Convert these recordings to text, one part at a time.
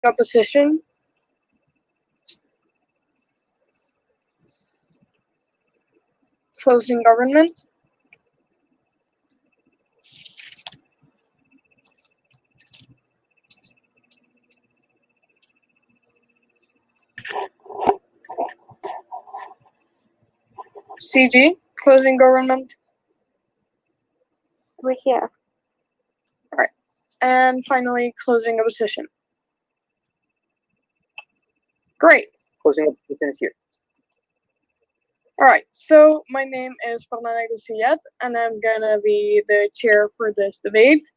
opposition, closing government, CG, closing government. We're here. All right, and finally closing opposition. Great. Closing opposition is here. All right, so my name is Fernanda Gussillat, and I'm gonna be the chair for this debate.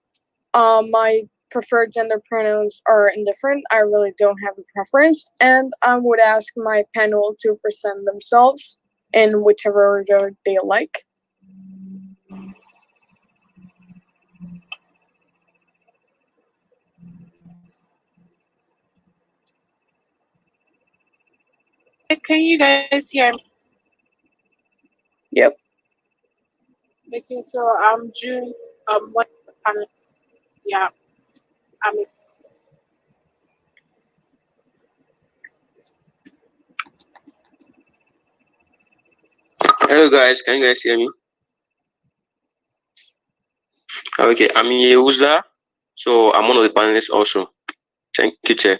My preferred gender pronouns are indifferent. I really don't have a preference, and I would ask my panel to present themselves in whichever order they like. Can you guys hear me? Yep. Okay, so I'm June. What panel? Yeah, I'm. Hello guys, can you guys hear me? Okay, I'm Yehuza, so I'm one of the panelists also. Thank you, Chair.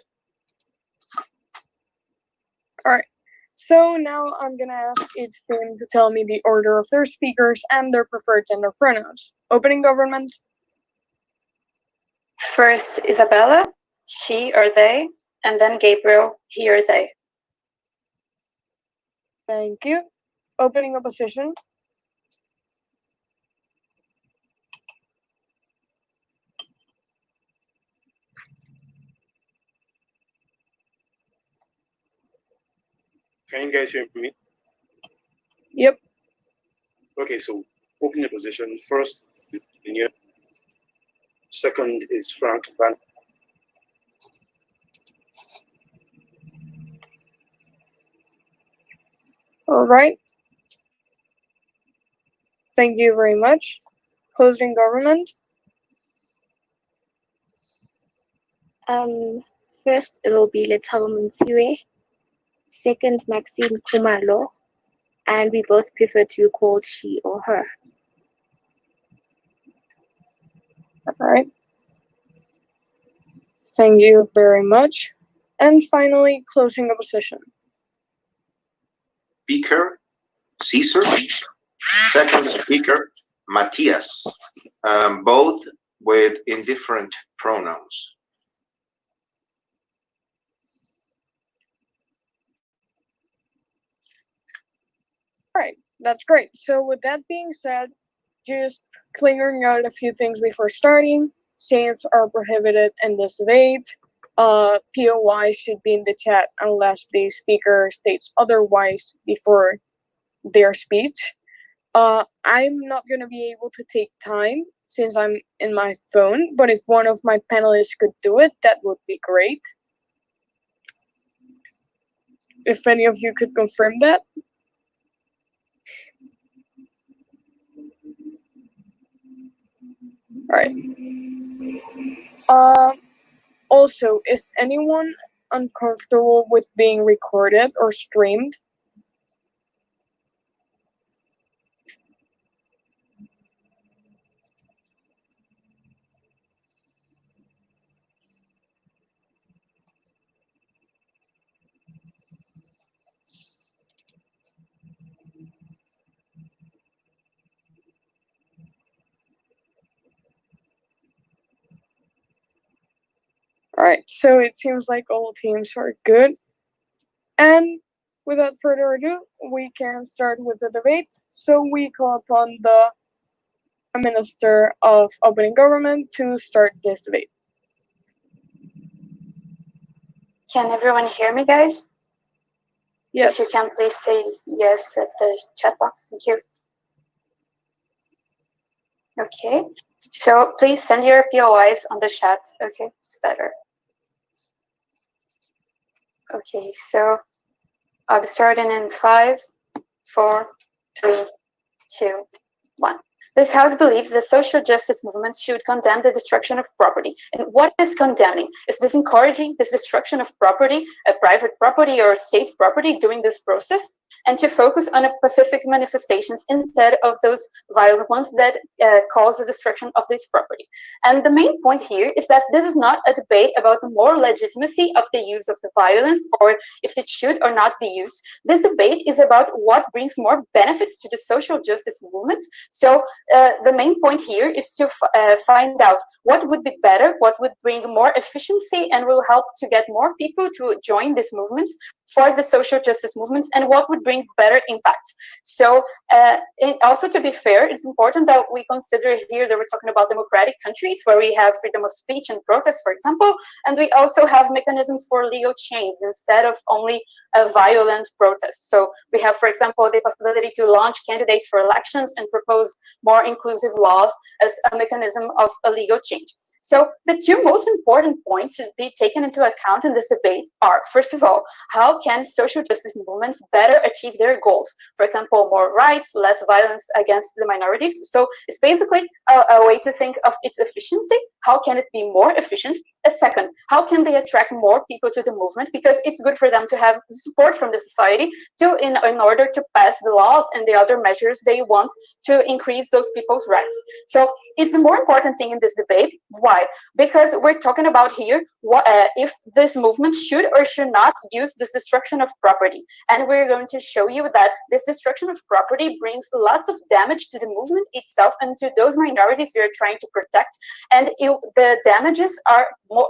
All right. So now I'm gonna ask each team to tell me the order of their speakers and their preferred gender pronouns. Opening government. First, Isabella, she or they, and then Gabriel, he or they. Thank you. Opening opposition. Can you guys hear me? Yep. Okay, so opening position. First, Linear. Second is Frank Van. All right. Thank you very much. Closing government. First, it will be Letabo Montiwe. Second, Maxine Kumalo. And we both prefer to be called she or her. All right. Thank you very much. And finally, closing opposition. Speaker, Caesar. Second speaker, Matthias. Both with indifferent pronouns. All right, that's great. So with that being said, just clearing out a few things before starting. Saints are prohibited in this debate. POI should be in the chat unless the speaker states otherwise before their speech. I'm not going to be able to take time since I'm in my phone, but if one of my panelists could do it, that would be great. If any of you could confirm that. All right. Also, is anyone uncomfortable with being recorded or streamed? All right, so it seems like all teams are good. And without further ado, we can start with the debate. So we call upon the Minister of Opening Government to start this debate. Can everyone hear me, guys? Yes. If you can, please say yes at the chat box. Thank you. Okay. So please send your POIs on the chat. Okay, it's better. Okay, so I'm starting in 5, 4, 3, 2, 1. This House believes that social justice movements should condemn the destruction of property. And what is condemning? Is this encouraging this destruction of property, a private property or state property during this process? And to focus on a pacific manifestations instead of those violent ones that cause the destruction of this property. And the main point here is that this is not a debate about the moral legitimacy of the use of the violence or if it should or not be used. This debate is about what brings more benefits to the social justice movements. So the main point here is to find out what would be better, what would bring more efficiency and will help to get more people to join these movements for the social justice movements, and what would bring better impact. So also, to be fair, it's important that we consider here that we're talking about democratic countries where we have freedom of speech and protest, for example, and we also have mechanisms for legal change instead of only a violent protest. So we have, for example, the possibility to launch candidates for elections and propose more inclusive laws as a mechanism of a legal change. So the two most important points to be taken into account in this debate are, first of all, how can social justice movements better achieve their goals? For example, more rights, less violence against the minorities. So it's basically a way to think of its efficiency. How can it be more efficient? A second, how can they attract more people to the movement? Because it's good for them to have support from the society in order to pass the laws and the other measures they want to increase those people's rights. So it's the more important thing in this debate. Why? Because we're talking about here if this movement should or should not use this destruction of property. And we're going to show you that this destruction of property brings lots of damage to the movement itself and to those minorities we are trying to protect. And the damages are more,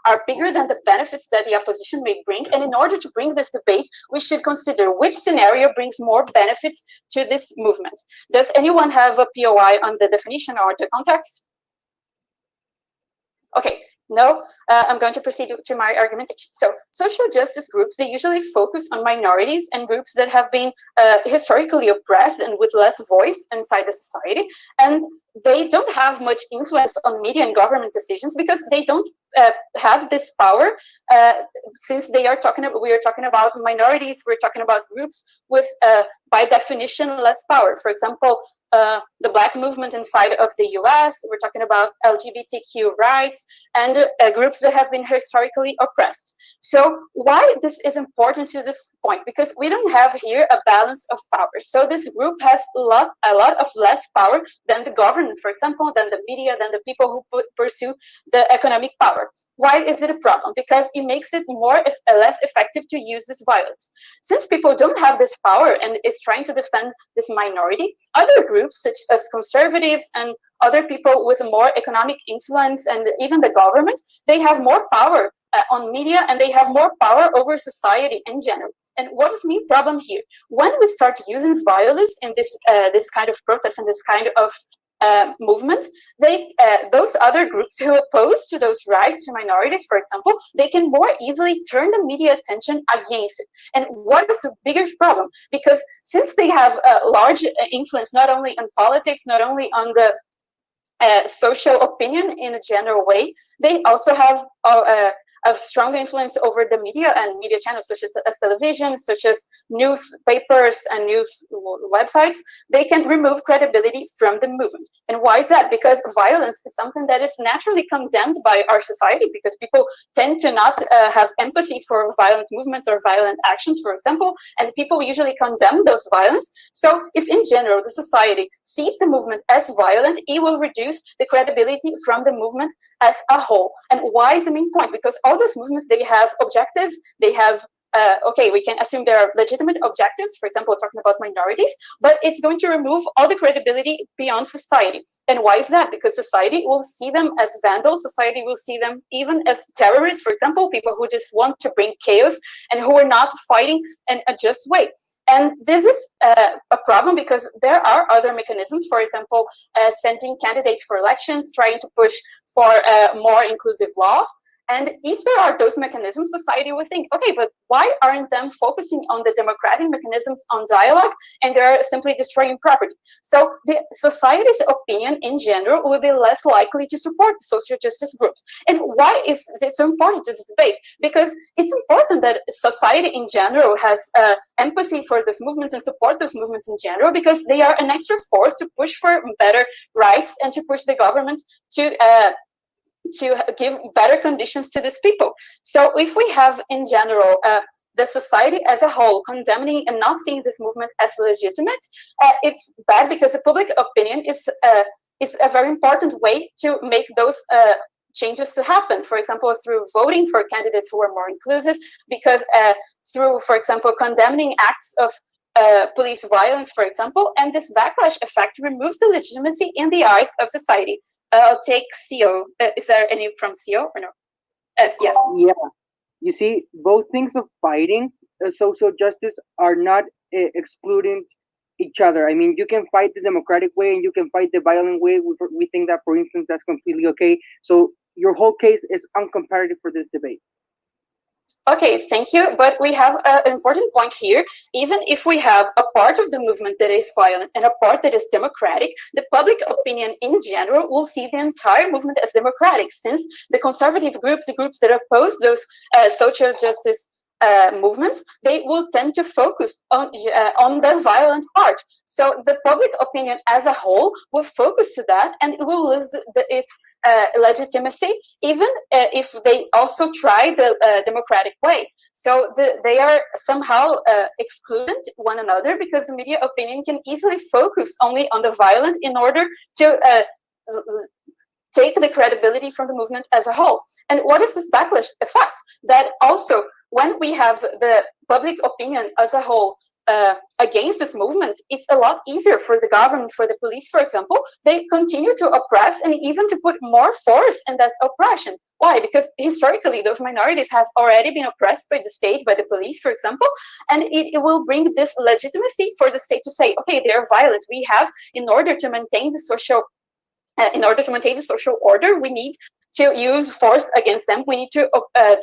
are bigger than the benefits that the opposition may bring. And in order to bring this debate, we should consider which scenario brings more benefits to this movement. Does anyone have a POI on the definition or the context? Okay, no, I'm going to proceed to my argumentation. So social justice groups, they usually focus on minorities and groups that have been historically oppressed and with less voice inside the society. And they don't have much influence on media and government decisions because they don't have this power. Since we are talking about minorities, we're talking about groups with, by definition, less power. For example, the Black movement inside of the US, we're talking about LGBTQ rights and groups that have been historically oppressed. So why this is important to this point? Because we don't have here a balance of power. So this group has a lot of less power than the government, for example, than the media, than the people who pursue the economic power. Why is it a problem? Because it makes it less effective to use this violence. Since people don't have this power and is trying to defend this minority, other groups such as conservatives and other people with more economic influence and even the government, they have more power on media and they have more power over society in general. And what is the main problem here? When we start using violence in this kind of protest and this kind of movement, those other groups who oppose to those rights to minorities, for example, they can more easily turn the media attention against it. And what is the bigger problem? Because since they have a large influence not only on politics, not only on the social opinion in a general way, they also have a strong influence over the media and media channels such as television, such as newspapers and news websites. They can remove credibility from the movement. And why is that? Because violence is something that is naturally condemned by our society, because people tend to not have empathy for violent movements or violent actions, for example, and people usually condemn those violence. So if in general the society sees the movement as violent, it will reduce the credibility from the movement as a whole. And why is the main point? Because all those movements, they have objectives, they have okay, we can assume there are legitimate objectives, for example, talking about minorities, but it's going to remove all the credibility beyond society. And why is that? Because society will see them as vandals, society will see them even as terrorists, for example, people who just want to bring chaos and who are not fighting in a just way. And this is a problem because there are other mechanisms, for example, sending candidates for elections, trying to push for more inclusive laws. And if there are those mechanisms, society will think, okay, but why aren't them focusing on the democratic mechanisms, on dialogue, and they're simply destroying property? So the society's opinion in general will be less likely to support social justice groups. And why is it so important to this debate? Because it's important that society in general has empathy for those movements and support those movements in general, because they are an extra force to push for better rights and to push the government to give better conditions to these people. So if we have in general the society as a whole condemning and not seeing this movement as legitimate, it's bad, because the public opinion is a very important way to make those changes to happen. For example, through voting for candidates who are more inclusive, because through, for example, condemning acts of police violence, for example, and this backlash effect removes the legitimacy in the eyes of society. I'll take CO. Is there any from CO or no? Yes. Yeah. You see, both things of fighting social justice are not excluding each other. I mean, you can fight the democratic way and you can fight the violent way. We think that, for instance, that's completely okay. So your whole case is uncomparative for this debate. Okay, thank you. But we have an important point here. Even if we have a part of the movement that is violent and a part that is democratic, the public opinion in general will see the entire movement as democratic, since the conservative groups, the groups that oppose those social justice movements, they will tend to focus on the violent part. So the public opinion as a whole will focus to that, and it will lose its legitimacy, even if they also try the democratic way. So they are somehow excluded one another, because the media opinion can easily focus only on the violent in order to take the credibility from the movement as a whole. And what is this backlash effect? That also, when we have the public opinion as a whole against this movement, it's a lot easier for the government, for the police, for example. They continue to oppress and even to put more force in that oppression. Why? Because historically, those minorities have already been oppressed by the state, by the police, for example, and it will bring this legitimacy for the state to say, okay, they're violent. We have, in order to maintain the social order, we need to use force against them. We need to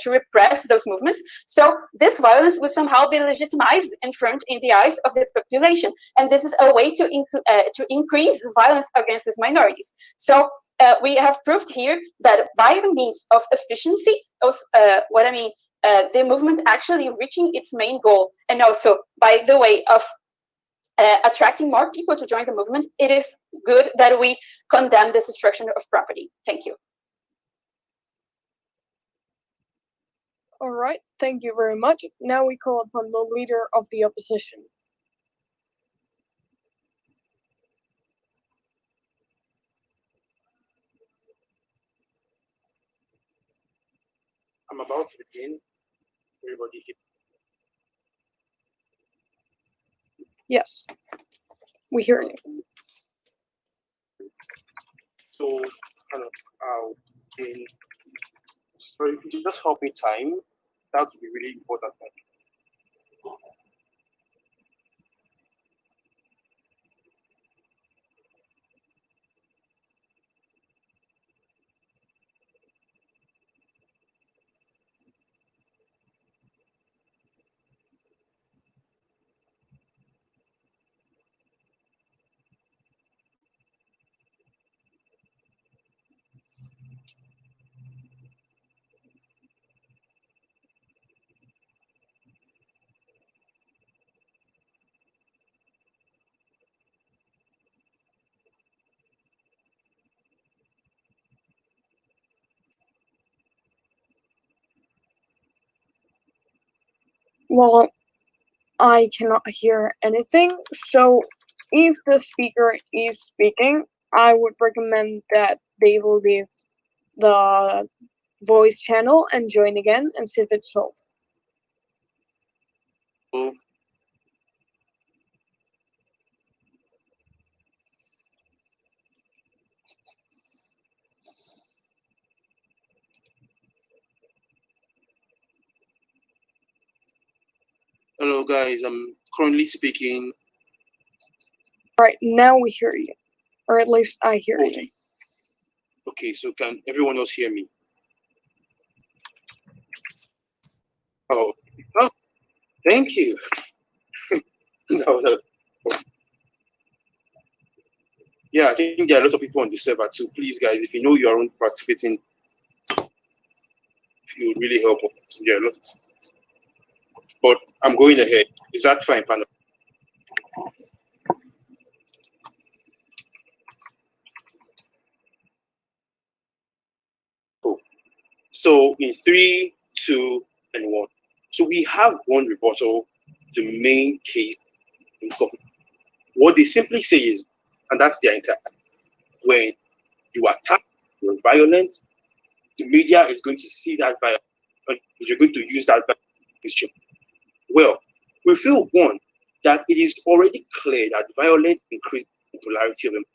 repress those movements. So this violence will somehow be legitimized in the eyes of the population, and this is a way to increase the violence against these minorities. So we have proved here that by the means of efficiency, the movement actually reaching its main goal, and also by the way of attracting more people to join the movement, it is good that we condemn this destruction of property. Thank you. All right, thank you very much. Now we call upon the leader of the opposition. I'm about to begin. Everybody here. Yes, we hear you. So, I'll begin. So if you just help me time, that would be really important. Well, I cannot hear anything, so if the speaker is speaking, I would recommend that they will leave the voice channel and join again and see if it's solved. So, hello guys, I'm currently speaking. All right, now we hear you, or at least I hear you. Okay, so can everyone else hear me? Oh, oh, thank you. No. Yeah, I think there are a lot of people on the server too. Please, guys, if you know you are participating, it will really help us. Yeah, a lot. But I'm going ahead. Is that fine, panel? Cool. So in 3, 2, and 1. So we have one rebuttal, the main case in court. What they simply say is, and that's their entire, when you attack, you're violent, the media is going to see that violence, and you're going to use that against you. Well, we feel one, that it is already clear that violence increases the popularity of them,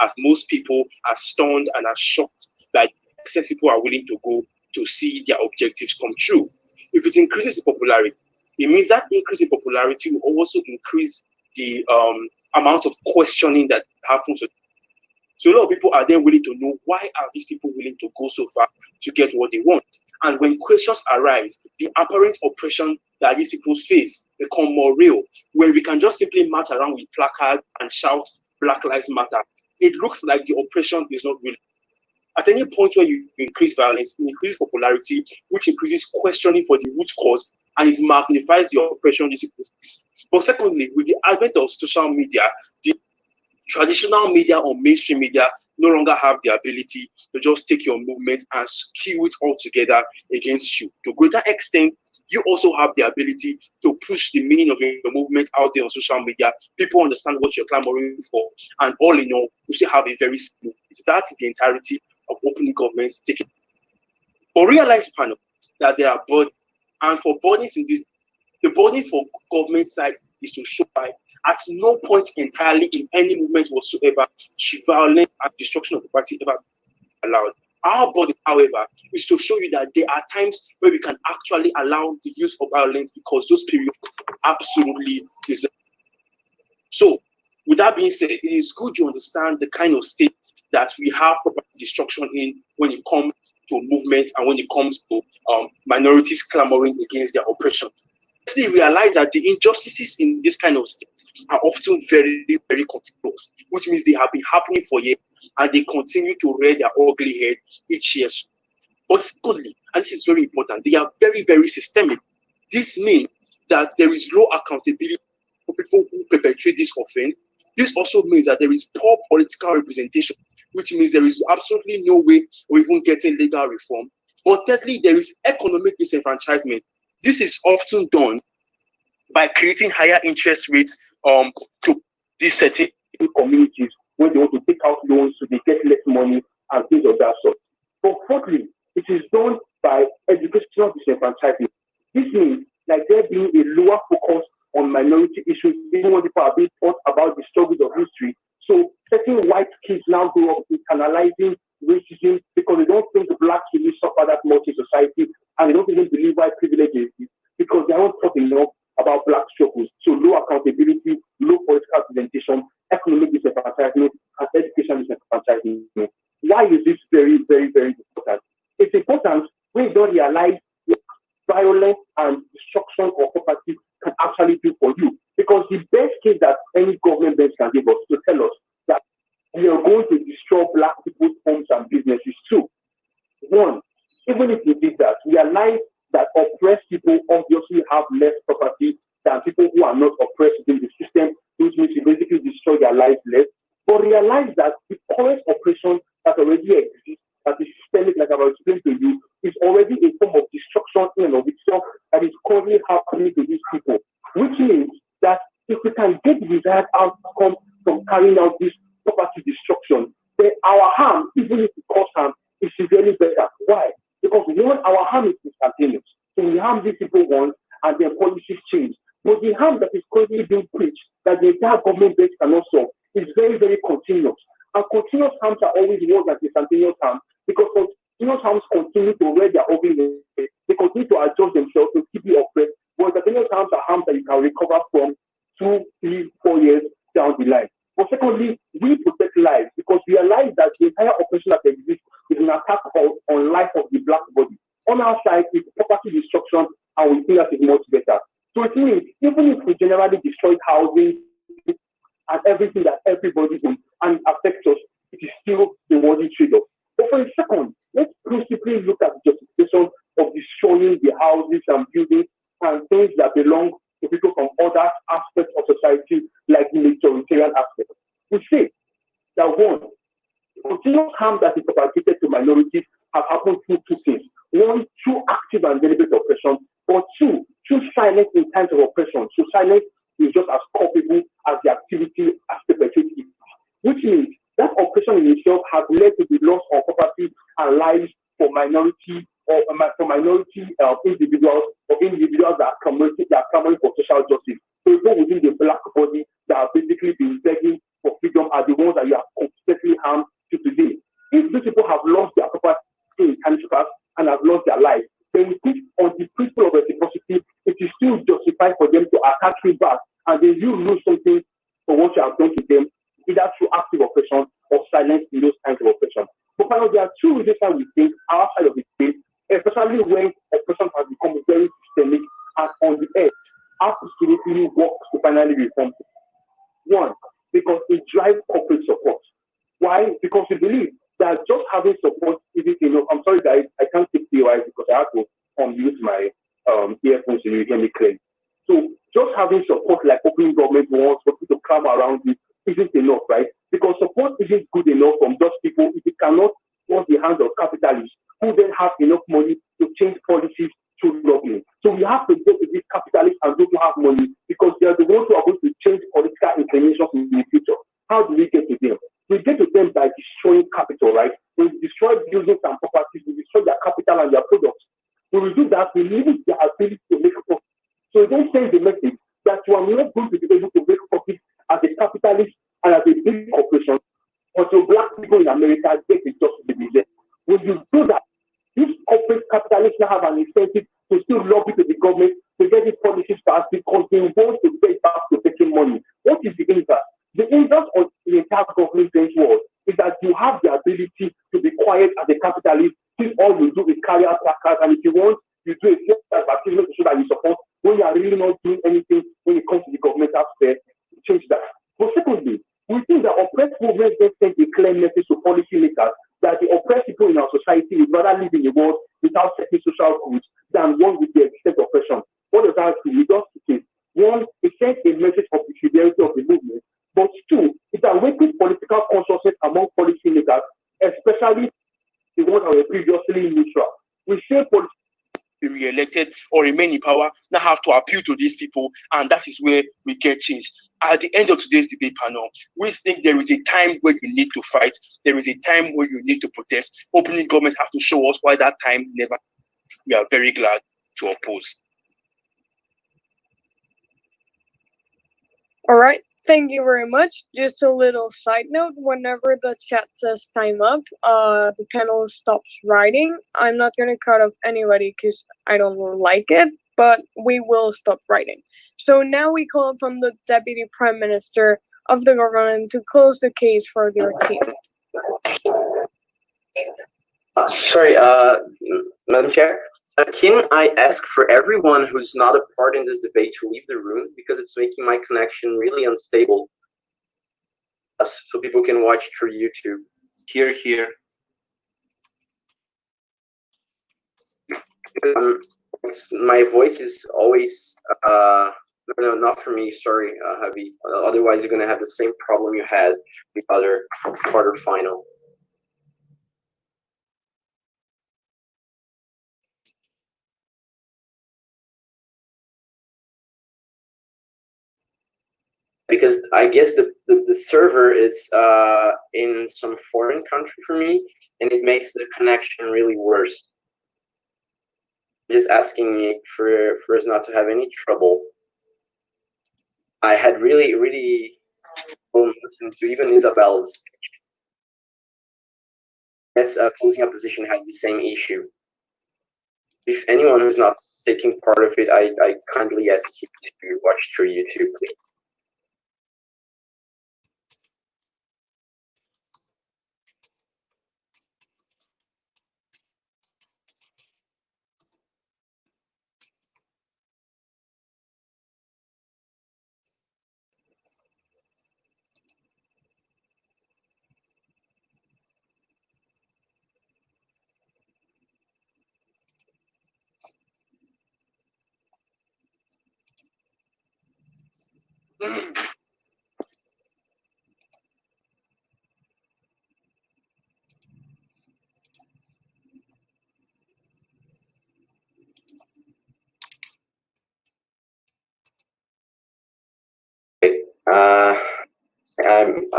as most people are stunned and are shocked that excess people are willing to go to see their objectives come true. If it increases the popularity, it means that increase in popularity will also increase the amount of questioning that happens. So a lot of people are then willing to know, why are these people willing to go so far to get what they want? And when questions arise, the apparent oppression that these people face become more real. When we can just simply march around with placards and shout Black Lives Matter, it looks like the oppression is not real. At any point where you increase violence, it increases popularity, which increases questioning for the root cause, and it magnifies the oppression these people face. But secondly, with the advent of social media, the traditional media or mainstream media no longer have the ability to just take your movement and skew it all together against you. To a greater extent, you also have the ability to push the meaning of your movement out there on social media. People understand what you're clamoring for, and all in all, you still have a very smooth. That is the entirety of opening governments taking. But realize, panel, that there are bodies, and for bodies in this, the body for government side is to show by at no point entirely in any movement whatsoever should violence and destruction of property ever be allowed. Our body, however, is to show you that there are times where we can actually allow the use of violence because those periods absolutely deserve. So, with that being said, it is good to understand the kind of state that we have property destruction in when it comes to movement and when it comes to minorities clamoring against their oppression. We realize that the injustices in this kind of state are often very, very continuous, which means they have been happening for years and they continue to rear their ugly head each year. But secondly, and this is very important, they are very, very systemic. This means that there is low accountability for people who perpetrate this offense. This also means that there is poor political representation, which means there is absolutely no way of even getting legal reform. But thirdly, there is economic disenfranchisement. This is often done by creating higher interest rates to these certain communities where they want to take out loans so they get less money and things of that sort. But fourthly, it is done by educational disenfranchisement. This means like there being a lower focus on minority issues, even when people are being taught about the struggles of history. So certain white kids now grow up internalizing racism because they don't think the blacks really suffer that much in society, and they don't even believe white privilege is because they haven't thought enough about black struggles. So low accountability, low political representation, economic disenfranchisement, and education disenfranchisement. Why is this very, very, very important? It's important when you don't realize what violence and destruction of property can actually do for you. Because the best case that any government bench can give us to tell us that we are going to destroy black people's homes and businesses too. One, even if we did that, realize that oppressed people obviously have less property than people who are not oppressed within the system, which means you basically destroy their lives less. But realize that the current oppression that already exists, that is systemic, like I've explained to you, is already a form of destruction in and of itself that is currently happening to these people. Which means that if we can get the desired outcome from carrying out this property destruction, then our harm, even if it causes harm, is severely better. Why? Because one, our harm is instantaneous. So we harm these people once and their policies change. But the harm that is currently being preached, that the entire government base cannot solve, is very, very continuous. And continuous harms are always worse than instantaneous harm because continuous harms continue to rear their ugly head. They continue to adjust themselves to keep you oppressed. But instantaneous harms are harms that you can recover from 2, 3, 4 years down the line. But secondly, we protect lives because we realize that the entire oppression that exists is an attack on life of the black body. On our side, it's property destruction, and we think that is much better. So it means even if we generally destroy housing and everything that everybody owns and affects us, it is still a worthy trade-off. But for a second, let's principally look at the justification of destroying the houses and buildings and things that belong to people from other aspects of society, like the majoritarian aspect. We say that one, continuous harm that is propagated to minorities have happened through two things. One, through active and deliberate oppression, or two, through silence in times of oppression. So silence is just as culpable as the activity as perpetrated it, which means that oppression in itself has led to the loss of property and lives for minority or for minority individuals or individuals that are clamoring for social justice. So people within the black body that have basically been begging for freedom are the ones that you have consistently harmed to today. If these people have lost their property in Canada and have lost their lives, then we think on the principle of reciprocity, it is still justified for them to attack you back, and then you lose something for what you have done to them, either through active oppression or silence in those kinds of oppression. But finally, there are two reasons why we think outside of the state, especially when oppression has become very systemic and on the edge, absolutely works to finally reform. One, because it drives corporate support. Why? Because we believe that just having support isn't enough. I'm sorry, guys, I can't take POI because I have to use my earphones so you hear me clearly. So just having support like opening government wants for people to come around you isn't enough, right? Because support isn't good enough from those people if it cannot force the hands of capitalists who then have enough money to change policies through lobbying. So we have to go to these capitalists and those who have money because they are the ones who are going to change political inclinations in the future. How do we get to them? We get to them by destroying capital, right? We destroy buildings and properties, we destroy their capital and their products. When we do that, we limit their ability to make profit. So it don't send the message that you are not going to be able to make profit as a capitalist and as a big corporation until black people in America get a just division. When you do that, these corporate capitalists now have an incentive to still lobby to the government to get these policies passed because they want to get back to taking money. What is the inverse? The inverse of the entire government world is that you have the ability to be quiet as a capitalist since all you do is carry out placards, and if you want, you do a self advertisement to show that you support when you are really not doing anything when it comes to the governmental sphere to change that. But secondly, we think that oppressed movements then send a clear message to policymakers that the oppressed people in our society would rather live in a world without certain social goods than one with the existent oppression. What does that do? It does two things. One, it sends a message of the fidelity of the movement. But two, it awakens political consciousness among policymakers, especially the ones that were previously neutral. We say politicians be re-elected or remain in power now have to appeal to these people, and that is where we get change. At the end of today's debate panel, we think there is a time where you need to fight, there is a time where you need to protest. Opening government have to show us why that time never. We are very glad to oppose. All right, thank you very much. Just a little side note, whenever the chat says time up, the panel stops writing. I'm not going to cut off anybody because I don't like it, but we will stop writing. So now we call upon the Deputy Prime Minister of the government to close the case for their team. Sorry, Madam Chair. Can I ask for everyone who's not a part in this debate to leave the room because it's making my connection really unstable, so people can watch through YouTube. Here. My voice is always no, not for me. Sorry, Javi. Otherwise, you're gonna have the same problem you had with the other quarterfinal. Because I guess the server is in some foreign country for me, and it makes the connection really worse. Just asking me for us not to have any trouble. I had really listened to even Isabel's. Yes, closing opposition has the same issue. If anyone who's not taking part of it, I kindly ask you to watch through YouTube, please.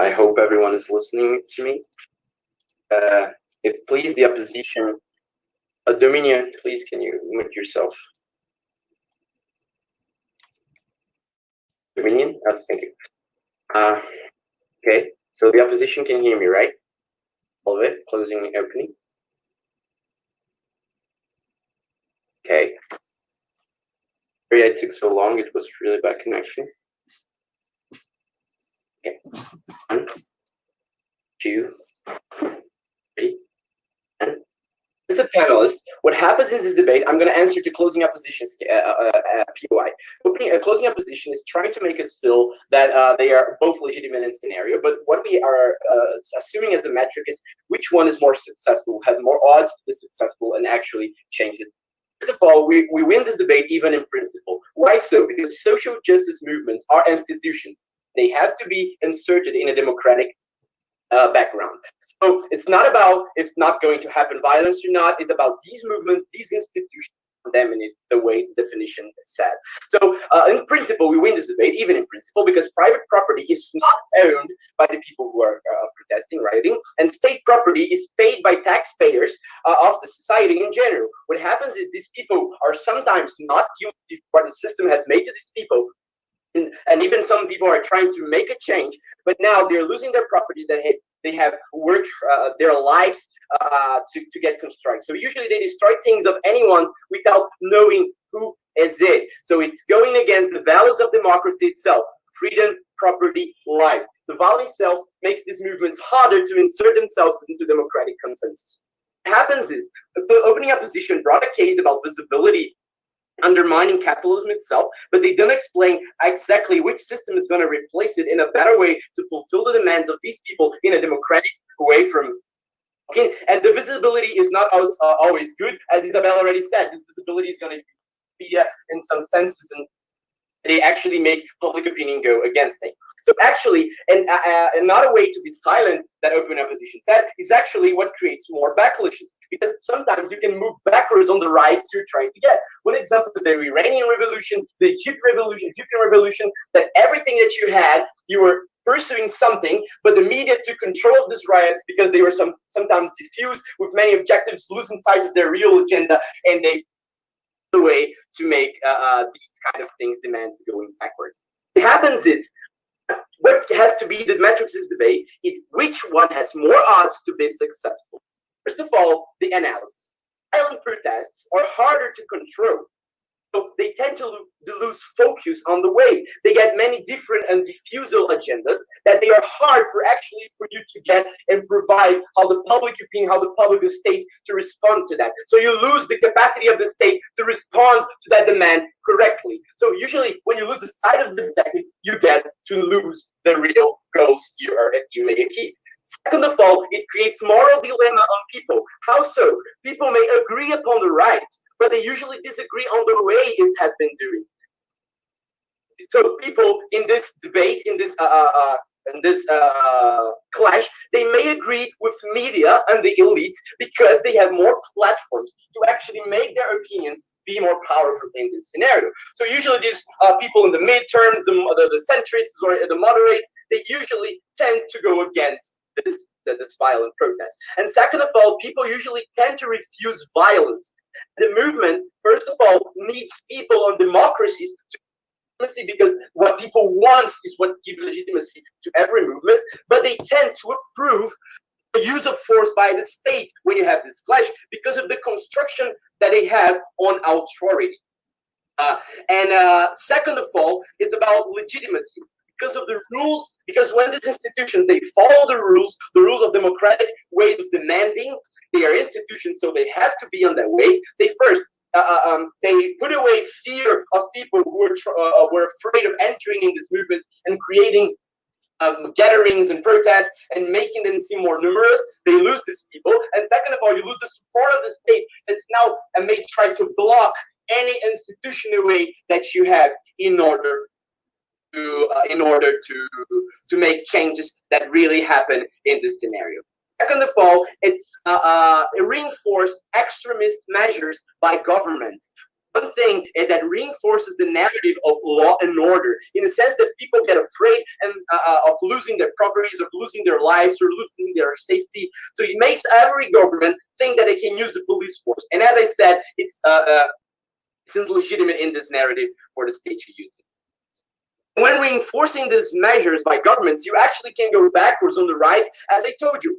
I hope everyone is listening to me. If please the opposition, Dominion, please can you mute yourself? Dominion, oh, thank you. Okay, so the opposition can hear me, right? All of it, closing and opening. Okay. Sorry it took so long, it was really bad connection. Okay, 1, 2, 3, and as a panelist, what happens in this debate, I'm going to answer to closing opposition's POI. Closing opposition is trying to make us feel that they are both legitimate in scenario, but what we are assuming as the metric is which one is more successful, have more odds to be successful, and actually change it. First of all, we win this debate even in principle. Why so? Because social justice movements are institutions. They have to be inserted in a democratic background. So it's not about if not going to happen violence or not. It's about these movements, these institutions, them in it, the way the definition said. So in principle, we win this debate, even in principle, because private property is not owned by the people who are protesting, rioting, and state property is paid by taxpayers of the society in general. What happens is these people are sometimes not guilty for what the system has made to these people. And even some people are trying to make a change, but now they're losing their properties that they have worked their lives to get constructed. So usually they destroy things of anyone's without knowing who is it. So it's going against the values of democracy itself: freedom, property, life. The value itself makes these movements harder to insert themselves into democratic consensus. What happens is the opening opposition brought a case about visibility undermining capitalism itself, but they don't explain exactly which system is going to replace it in a better way to fulfill the demands of these people in a democratic way from. Okay, and the visibility is not always good, as Isabel already said. This visibility is going to be in some senses, and they actually make public opinion go against it. So actually, another way to be silent, that open opposition said, is actually what creates more backlashes. Because sometimes you can move backwards on the rights you're trying to get. One example is the Iranian Revolution, the Egyptian Revolution, that everything that you had, you were pursuing something, but the media took control of these riots because they were sometimes diffused with many objectives, losing sight of their real agenda, and they the way to make these kind of things demands going backwards. What happens is, what has to be the metrics is debate is which one has more odds to be successful. First of all, the analysis. Violent protests are harder to control. So they tend to lose focus on the way. They get many different and diffusal agendas that they are hard for you to get and provide how the public opinion, how the public state to respond to that. So you lose the capacity of the state to respond to that demand correctly. So usually when you lose the sight of the objective, you get to lose the real goals you may achieve. Second of all, it creates moral dilemma on people. How so? People may agree upon the rights, but they usually disagree on the way it has been doing. So people in this debate, in this clash, they may agree with media and the elites because they have more platforms to actually make their opinions be more powerful in this scenario. So usually these people in the midterms, the centrists or the moderates, they usually tend to go against this violent protest. And second of all, people usually tend to refuse violence. The movement, first of all, needs people on democracies to legitimacy, because what people want is what gives legitimacy to every movement, but they tend to approve the use of force by the state when you have this clash because of the construction that they have on authority. Second of all, is about legitimacy. Because of the rules, because when these institutions, they follow the rules of democratic ways of demanding, they are institutions, so they have to be on that way. They first, they put away fear of people who were afraid of entering in this movement and creating gatherings and protests and making them seem more numerous. They lose these people. And second of all, you lose the support of the state that's now may try to block any institutional way that you have in order to make changes that really happen in this scenario. Second of all, it's reinforced extremist measures by governments. one thing that reinforces the narrative of law and order, in the sense that people get afraid and of losing their properties, of losing their lives, or losing their safety. So it makes every government think that they can use the police force. And as I said, it's illegitimate in this narrative for the state to use it. When reinforcing these measures by governments, you actually can go backwards on the rights, as I told you.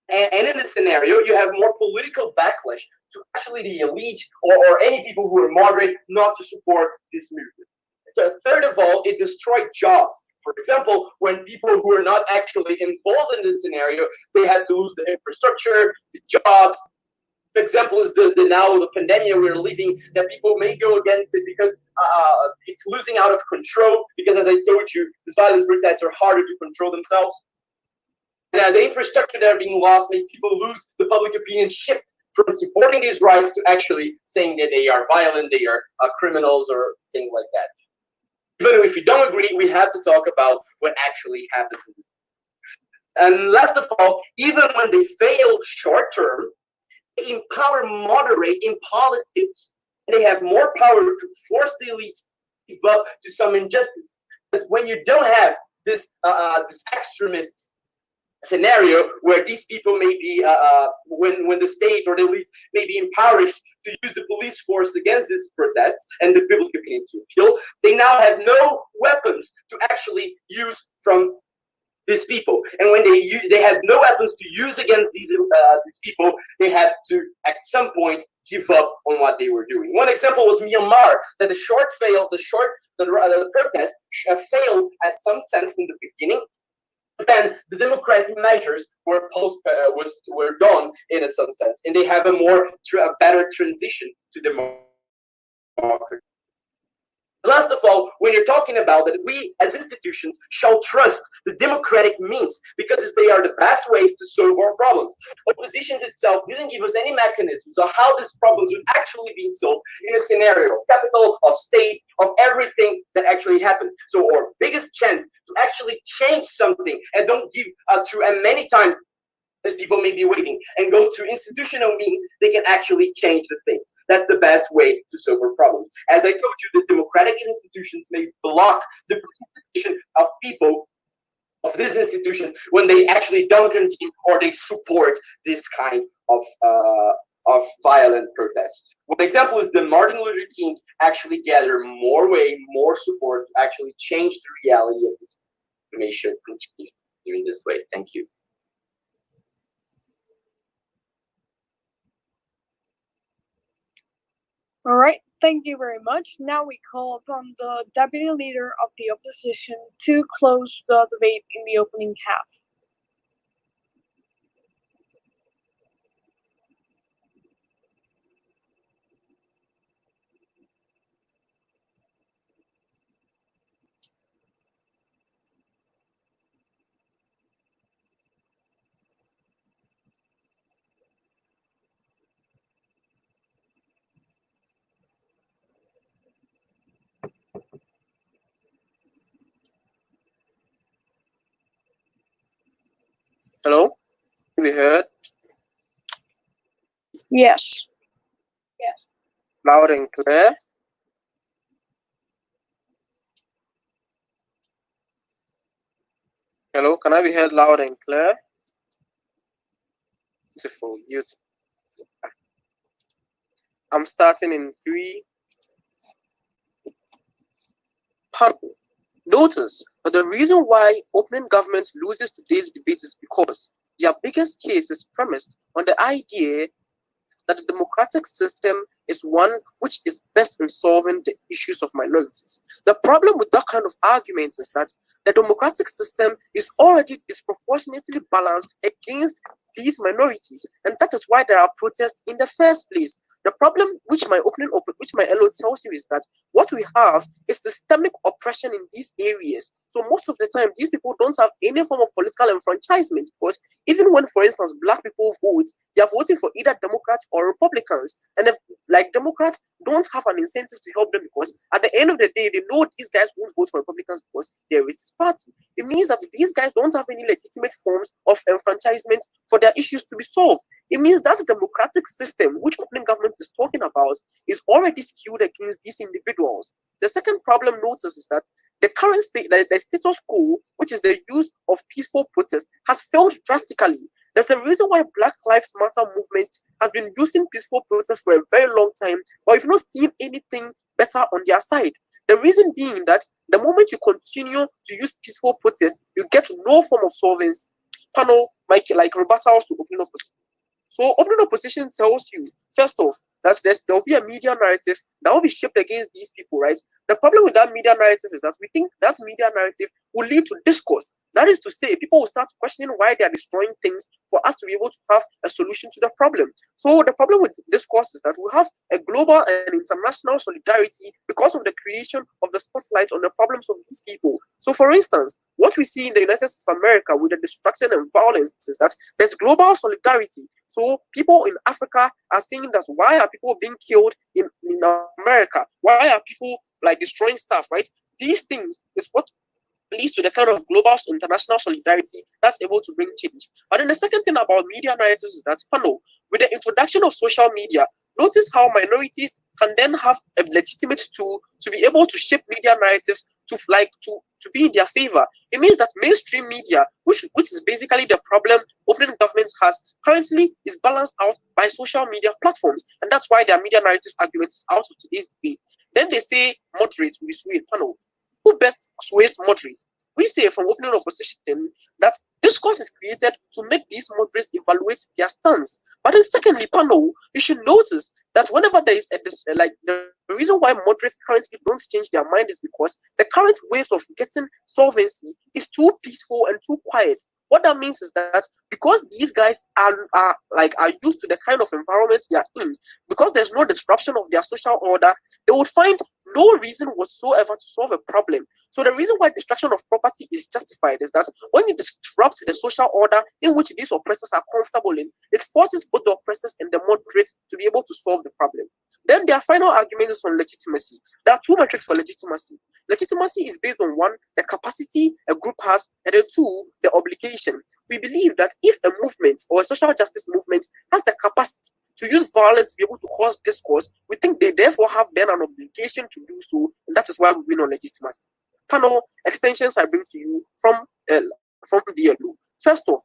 And in this scenario, you have more political backlash to actually the elite or any people who are moderate not to support this movement. So third of all, it destroyed jobs. For example, when people who are not actually involved in this scenario, they had to lose the infrastructure, the jobs. For example, is the now the pandemic we're living, that people may go against it because it's losing out of control. Because as I told you, these violent protests are harder to control themselves. And the infrastructure that are being lost make people lose the public opinion shift from supporting these rights to actually saying that they are violent, they are criminals, or things like that. Even if we don't agree, we have to talk about what actually happens in this. And last of all, even when they fail short term, they empower moderate in politics. They have more power to force the elites to give up to some injustice. Because when you don't have this extremist scenario where these people may be, when the state or the elites may be empowered to use the police force against these protests and the public opinion to appeal, they now have no weapons to actually use from these people. And when they have no weapons to use against these people, they have to at some point give up on what they were doing. One example was Myanmar, that the protest failed at some sense in the beginning. Then the democratic measures were done in some sense, and they have a better transition to democracy. Last of all, when you're talking about that, we as institutions shall trust the democratic means because they are the best ways to solve our problems. Oppositions itself didn't give us any mechanisms of how these problems would actually be solved in a scenario of capital, of state, of everything that actually happens. So our biggest chance to actually change something and don't give through, and many times as people may be waiting and go to institutional means, they can actually change the things. That's the best way to solve our problems. As I told you, the democratic institutions may block the participation of people of these institutions when they actually don't continue or they support this kind of violent protests. One example is the Martin Luther King actually gathered more support to actually change the reality of this information continue doing this way. Thank you. All right, thank you very much. Now we call upon the deputy leader of the opposition to close the debate in the opening half. Hello? Can we heard? Yes. Loud and clear? Hello, can I be heard loud and clear? Beautiful, beautiful. I'm starting in 3. Notice that the reason why opening government loses today's debate is because their biggest case is premised on the idea that the democratic system is one which is best in solving the issues of minorities. The problem with that kind of argument is that the democratic system is already disproportionately balanced against these minorities, and that is why there are protests in the first place. The problem which my LO tells you is that what we have is systemic oppression in these areas. So most of the time, these people don't have any form of political enfranchisement, because even when, for instance, black people vote, they are voting for either Democrats or Republicans. And if, like, Democrats don't have an incentive to help them, because at the end of the day, they know these guys won't vote for Republicans because they're a racist party. It means that these guys don't have any legitimate forms of enfranchisement for their issues to be solved. It means that democratic system, which opening government government is talking about is already skewed against these individuals. The second problem notice is that the current state, the status quo, which is the use of peaceful protest, has failed drastically. There's a reason why Black Lives Matter movement has been using peaceful protest for a very long time, but we've not seen anything better on their side. The reason being that the moment you continue to use peaceful protest, you get no form of solvency. Panel, like rebuttals to open opposition. So opening opposition tells you, first off, that there will be a media narrative that will be shaped against these people, right? The problem with that media narrative is that we think that media narrative will lead to discourse. That is to say, people will start questioning why they are destroying things for us to be able to have a solution to the problem. So the problem with discourse is that we have a global and international solidarity because of the creation of the spotlight on the problems of these people. So for instance, what we see in the United States of America with the destruction and violence is that there's global solidarity. So people in Africa are saying that why are people being killed in America? Why are people like destroying stuff, right? These things is what leads to the kind of global international solidarity that's able to bring change. But then the second thing about media narratives is that, with the introduction of social media, notice how minorities can then have a legitimate tool to be able to shape media narratives to be in their favor. It means that mainstream media, which is basically the problem opening governments has currently, is balanced out by social media platforms, and that's why their media narrative argument is out of today's debate. Then they say moderates will sway panel. Who best sways moderates? We say from opening opposition that discourse is created to make these moderates evaluate their stance. But then secondly, panel, you should notice that whenever there is the reason why moderates currently don't change their mind is because the current ways of getting solvency is too peaceful and too quiet. What that means is that because these guys are used to the kind of environment they are in, because there's no disruption of their social order, they would find no reason whatsoever to solve a problem. So the reason why destruction of property is justified is that when you disrupt the social order in which these oppressors are comfortable in, it forces both the oppressors and the moderates to be able to solve the problem. Then their final argument is on legitimacy. There are two metrics for legitimacy. Legitimacy is based on one, the capacity a group has, and then two, the obligation. We believe that if a movement or a social justice movement has the capacity to use violence to be able to cause discourse, we think they therefore have then an obligation to do so, and that is why we win on legitimacy. Panel extensions I bring to you from DLO. First off,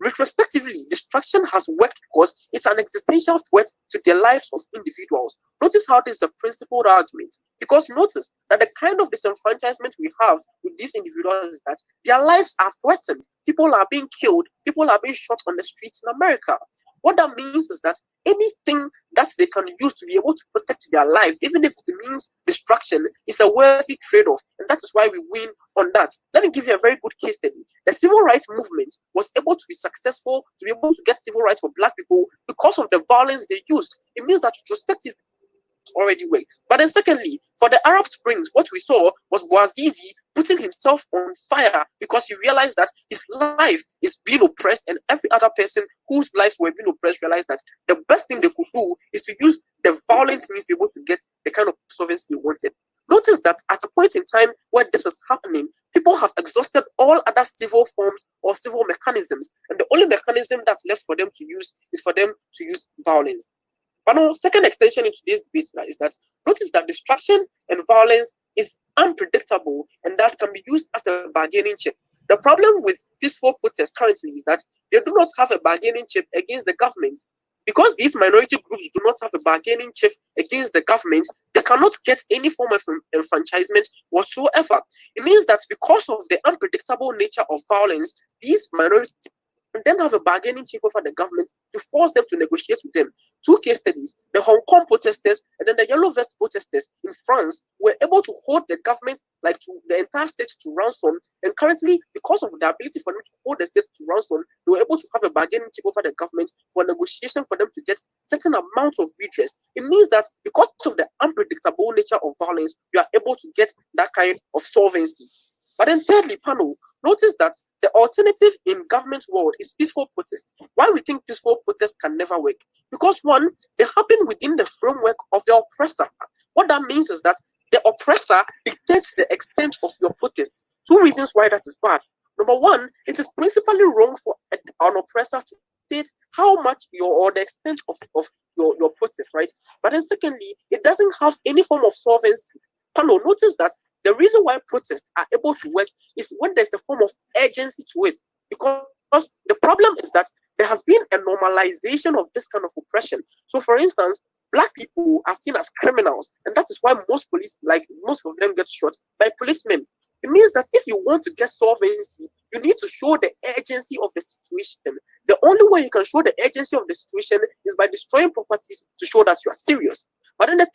retrospectively, destruction has worked because it's an existential threat to the lives of individuals. Notice how this is a principled argument. Because notice that the kind of disenfranchisement we have with these individuals is that their lives are threatened. People are being killed. People are being shot on the streets in America. What that means is that anything that they can use to be able to protect their lives, even if it means destruction, is a worthy trade-off. And that is why we win on that. Let me give you a very good case study. The civil rights movement was able to be successful, to be able to get civil rights for Black people because of the violence they used. It means that retrospectively already worked. But then secondly, for the Arab Springs, what we saw was Bouazizi putting himself on fire because he realized that his life is being oppressed, and every other person whose lives were being oppressed realized that the best thing they could do is to use the violence means to be able to get the kind of solvency they wanted. Notice that at a point in time where this is happening, people have exhausted all other civil forms or civil mechanisms, and the only mechanism that's left for them to use is for them to use violence. But no, second extension into this debate is that notice that destruction and violence is unpredictable and thus can be used as a bargaining chip. The problem with peaceful protests currently is that they do not have a bargaining chip against the government. Because these minority groups do not have a bargaining chip against the government, they cannot get any form of enfranchisement whatsoever. It means that because of the unpredictable nature of violence, these minority and then have a bargaining chip over the government to force them to negotiate with them. Two case studies, the Hong Kong protesters and then the Yellow Vest protesters in France were able to hold the government, like to the entire state, to ransom. And currently, because of the ability for them to hold the state to ransom, they were able to have a bargaining chip over the government for negotiation for them to get certain amount of redress. It means that because of the unpredictable nature of violence, you are able to get that kind of solvency. But then thirdly, panel, notice that the alternative in government world is peaceful protest. Why we think peaceful protest can never work? Because one, they happen within the framework of the oppressor. What that means is that the oppressor dictates the extent of your protest. Two reasons why that is bad. Number one, it is principally wrong for an oppressor to dictate how much or the extent of your protest, right? But then secondly, it doesn't have any form of solvency. Panel, notice that the reason why protests are able to work is when there's a form of urgency to it. Because the problem is that there has been a normalization of this kind of oppression. So, for instance, black people are seen as criminals, and that is why most police, like most of them, get shot by policemen. It means that if you want to get solvency, you need to show the urgency of the situation. The only way you can show the urgency of the situation is by destroying properties to show that you are serious. But then the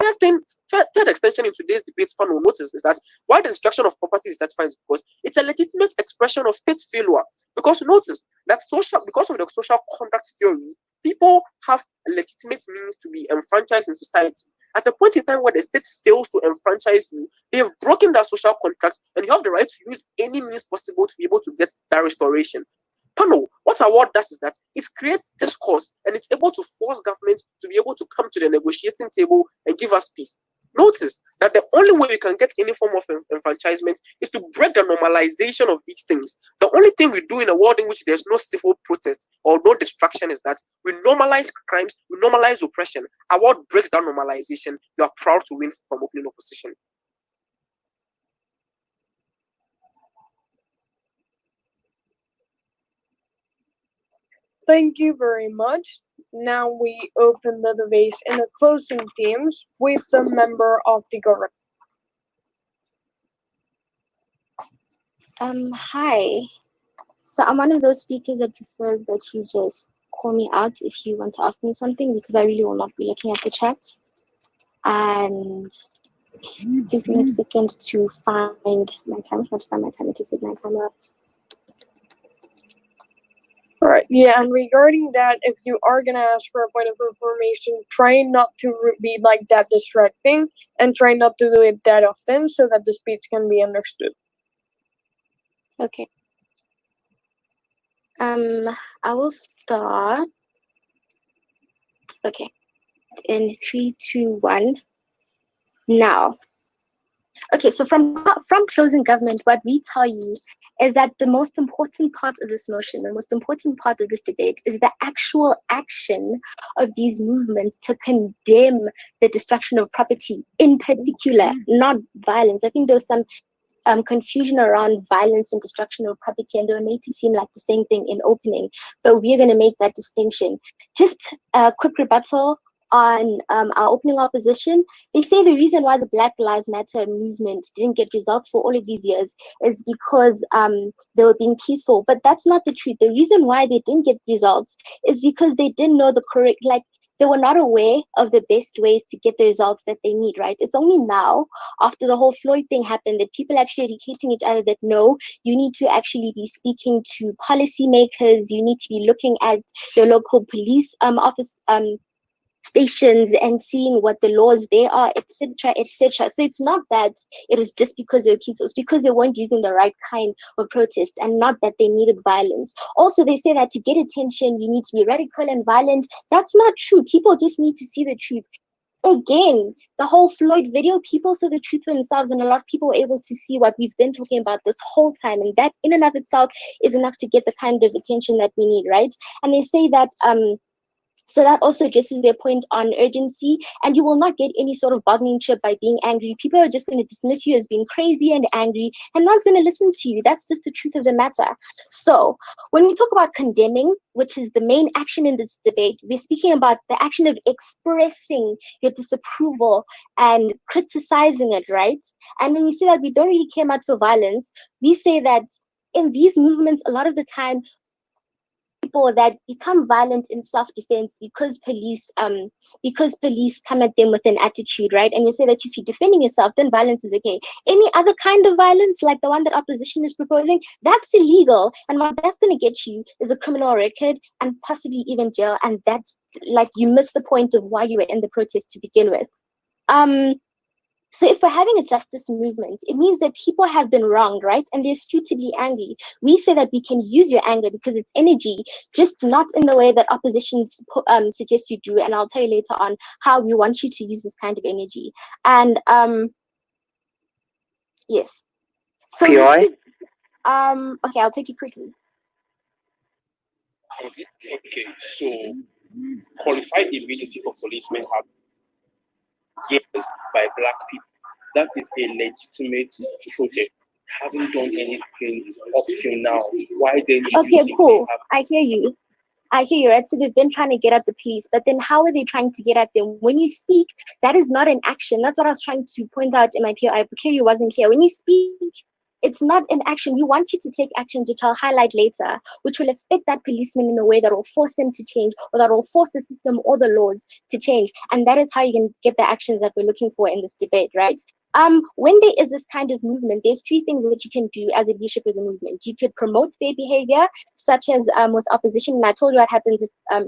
third extension in today's debate panel notice is that why the destruction of property is justified is because it's a legitimate expression of state failure. Because notice that because of the social contract theory, people have legitimate means to be enfranchised in society. At a point in time where the state fails to enfranchise you, they have broken that social contract, and you have the right to use any means possible to be able to get that restoration. Panel, what award does is that it creates discourse and it's able to force government to be able to come to the negotiating table and give us peace. Notice that the only way we can get any form of enfranchisement is to break the normalization of these things. The only thing we do in a world in which there's no civil protest or no destruction is that we normalize crimes, we normalize oppression. Our world breaks down normalization. You are proud to win from opening opposition. Thank you very much. Now we open the debate in the closing themes with the member of the government. Hi. So I'm one of those speakers that prefers that you just call me out if you want to ask me something, because I really will not be looking at the chat. And give me a second to find my camera, not to find my camera, to set my camera up. Right, yeah, and regarding that, if you are gonna ask for a point of information, try not to be like that distracting, and try not to do it that often so that the speech can be understood. Okay. I will start. Okay. In 3, 2, 1. Now. Okay, so from closing government, what we tell you is that the most important part of this motion, the most important part of this debate, is the actual action of these movements to condemn the destruction of property, in particular, not violence. I think there was some confusion around violence and destruction of property, and they were made to seem like the same thing in opening, but we're going to make that distinction. Just a quick rebuttal on our opening opposition. They say the reason why the Black Lives Matter movement didn't get results for all of these years is because they were being peaceful, but that's not the truth. The reason why they didn't get results is because they didn't know the correct, like, they were not aware of the best ways to get the results that they need, right? It's only now, after the whole Floyd thing happened, that people are actually educating each other that no, you need to actually be speaking to policymakers, you need to be looking at your local police office stations and seeing what the laws there are, etc., etc. So it's not that it was just because they were peaceful, it's because they weren't using the right kind of protest, and not that they needed violence. Also, they say that to get attention, you need to be radical and violent. That's not true. People just need to see the truth. Again, the whole Floyd video, people saw the truth for themselves, and a lot of people were able to see what we've been talking about this whole time, and that in and of itself is enough to get the kind of attention that we need, right? And they say that so that also addresses their point on urgency, and you will not get any sort of bargaining chip by being angry. People are just going to dismiss you as being crazy and angry, and no one's going to listen to you. That's just the truth of the matter. So when we talk about condemning, which is the main action in this debate, we're speaking about the action of expressing your disapproval and criticizing it, right? And when we say that we don't really care much for violence, we say that in these movements, a lot of the time, people that become violent in self-defense because police come at them with an attitude, right? And you say that if you're defending yourself, then violence is okay. Any other kind of violence, like the one that opposition is proposing, that's illegal, and what that's going to get you is a criminal record and possibly even jail, and that's like, you miss the point of why you were in the protest to begin with. So if we're having a justice movement, it means that people have been wronged, right? And they're suitably angry. We say that we can use your anger because it's energy, just not in the way that opposition suggests you do. And I'll tell you later on how we want you to use this kind of energy. And yes. So PI? okay, I'll take you quickly. Okay, so qualified immunity for policemen have years by black people. That is a legitimate project. Hasn't done anything up till now. Why then? Okay, cool. I hear you. I hear you, right? So they've been trying to get at the police, but then how are they trying to get at them? When you speak, that is not an action. That's what I was trying to point out in my POI, but clearly wasn't clear. When you speak, it's not an action. We want you to take actions, which I'll highlight later, which will affect that policeman in a way that will force him to change, or that will force the system or the laws to change. And that is how you can get the actions that we're looking for in this debate, right? When there is this kind of movement, there's three things that you can do as a leadership as a movement. You could promote their behavior, such as with opposition, and I told you what happens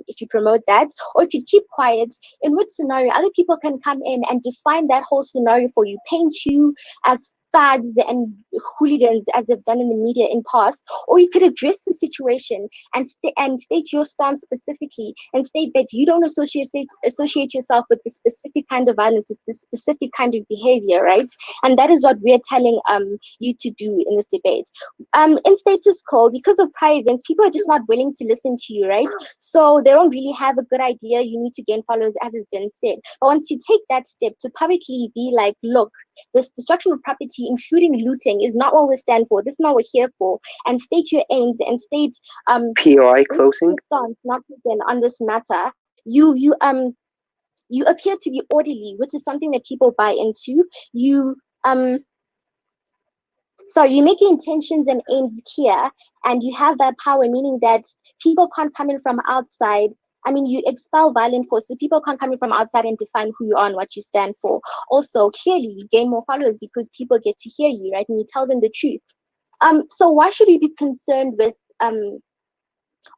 if you promote that, or if you keep quiet, in which scenario other people can come in and define that whole scenario for you, paint you as thugs and hooligans as they've done in the media in past, or you could address the situation and state your stance specifically and state that you don't associate yourself with the specific kind of violence, with the specific kind of behavior, right? And that is what we're telling you to do in this debate. In status quo, because of prior events, people are just not willing to listen to you, right? So they don't really have a good idea. You need to gain followers, as has been said. But once you take that step to publicly be like, look, this destruction of property, including looting, is not what we stand for. This is not what we're here for. And state your aims and state POI closing stance, not even on this matter. You appear to be orderly, which is something that people buy into. So you make your intentions and aims clear, and you have that power, meaning that people can't come in from outside. I mean, you expel violent forces. People can't come in from outside and define who you are and what you stand for. Also, clearly, you gain more followers because people get to hear you, right? And you tell them the truth. So why should we be concerned with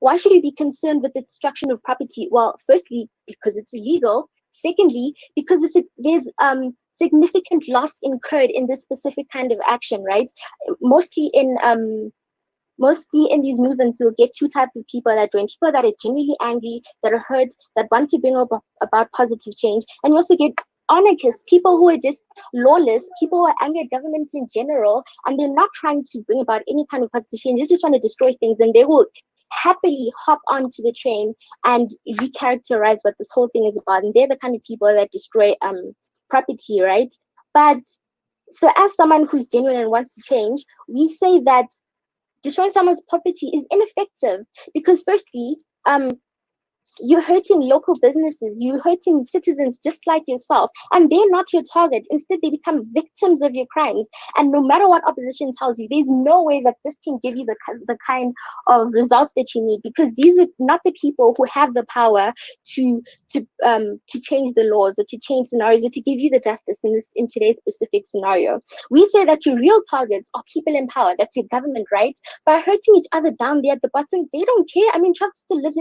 the destruction of property? Well, firstly, because it's illegal. Secondly, because there's significant loss incurred in this specific kind of action, right? Mostly in these movements, you'll get two types of people that join: people that are genuinely angry, that are hurt, that want to bring about positive change, and you also get anarchists, people who are just lawless, people who are angry at governments in general, and they're not trying to bring about any kind of positive change. They just want to destroy things, and they will happily hop onto the train and recharacterize what this whole thing is about. And they're the kind of people that destroy property, right? But so as someone who's genuine and wants to change, we say that destroying someone's property is ineffective because firstly, you're hurting local businesses, you're hurting citizens just like yourself, and they're not your target. Instead, they become victims of your crimes. And no matter what opposition tells you, there's no way that this can give you the kind of results that you need, because these are not the people who have the power to change the laws or to change scenarios or to give you the justice in today's specific scenario. We say that your real targets are people in power, that's your government, right? By hurting each other down there at the bottom, they don't care. I mean, Trump still lives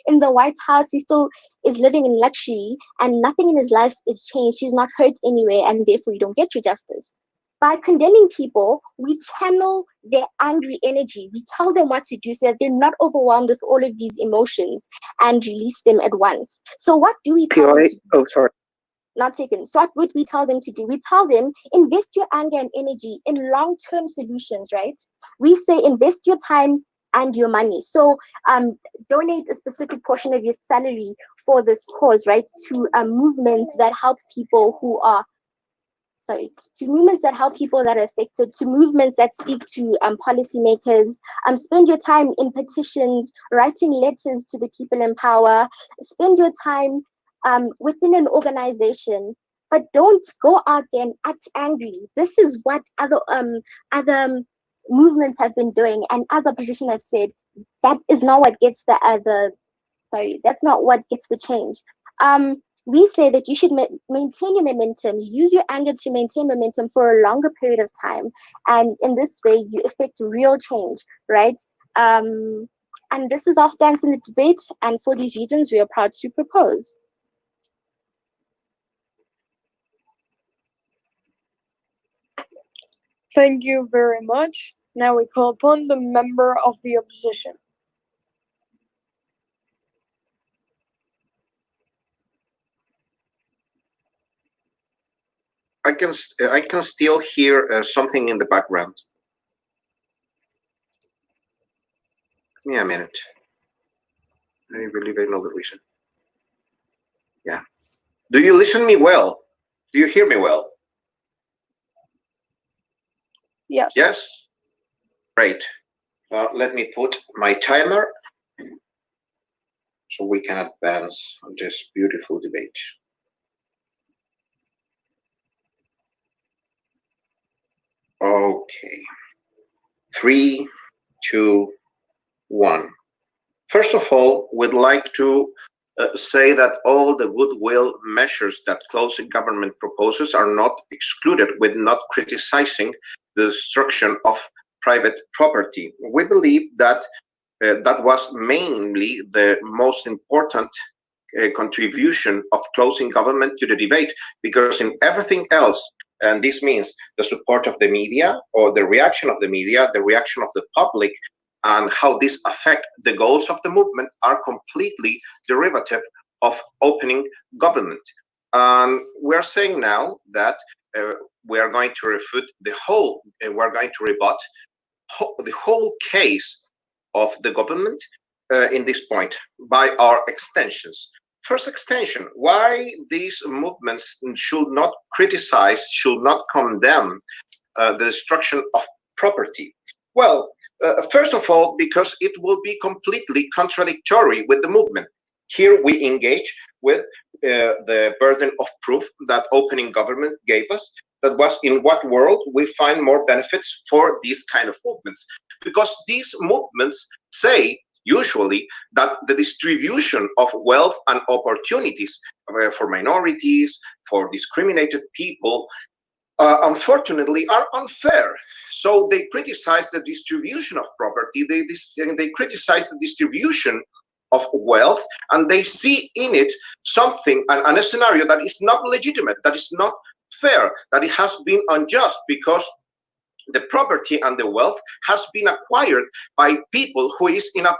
in the White House. He still is living in luxury, and nothing in his life is changed. He's not hurt anyway, and therefore you don't get your justice. By condemning people, we channel their angry energy. We tell them what to do so that they're not overwhelmed with all of these emotions and release them at once. So what do we tell them? Oh, sorry. Not taken. So what would we tell them to do? We tell them, invest your anger and energy in long-term solutions, right? We say invest your time and your money. So donate a specific portion of your salary for this cause, right? To movements that help people who are to movements that help people that are affected, to movements that speak to policymakers. Spend your time in petitions, writing letters to the people in power. Spend your time within an organization, but don't go out there and act angry. This is what other movements have been doing, and as opposition have said, that is not what gets that's not what gets the change. We say that you should maintain your momentum, use your anger to maintain momentum for a longer period of time, and in this way you effect real change, right? And this is our stance in the debate, and for these reasons we are proud to propose. Thank you very much. Now we call upon the member of the opposition. I can still hear something in the background. Give me a minute. I believe I know the reason. Yeah. Do you listen me well? Do you hear me well? Yes. Yes? Great. Let me put my timer so we can advance on this beautiful debate. Okay. 3, 2, 1. First of all, we'd like to say that all the goodwill measures that closing government proposes are not excluded with not criticizing the destruction of private property. We believe that that was mainly the most important contribution of closing government to the debate, because in everything else, and this means the support of the media or the reaction of the media, the reaction of the public, and how this affect the goals of the movement are completely derivative of opening government. And we're saying now that we are going to refute the whole, we're going to rebut the whole case of the government in this point by our extensions. First extension, why these movements should not criticize, should not condemn the destruction of property. Well, first of all, because it will be completely contradictory with the movement. Here we engage with the burden of proof that opening government gave us. That was in what world we find more benefits for these kind of movements. Because these movements say usually that the distribution of wealth and opportunities for minorities, for discriminated people, unfortunately are unfair. So they criticize the distribution of property, they criticize the distribution of wealth, and they see in it something, and a scenario that is not legitimate, that is not fair, that it has been unjust, because the property and the wealth has been acquired by people who is in a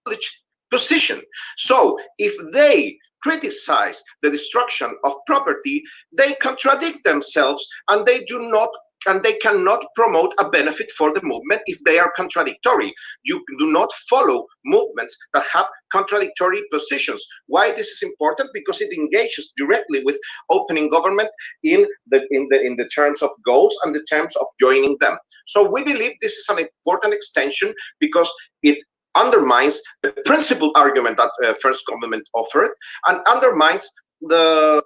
privileged position. So if they criticize the destruction of property, they contradict themselves, and they do not, and they cannot promote a benefit for the movement if they are contradictory. You do not follow movements that have contradictory positions. Why this is important? Because it engages directly with opening government in the terms of goals and the terms of joining them. So we believe this is an important extension because it undermines the principal argument that first government offered, and undermines the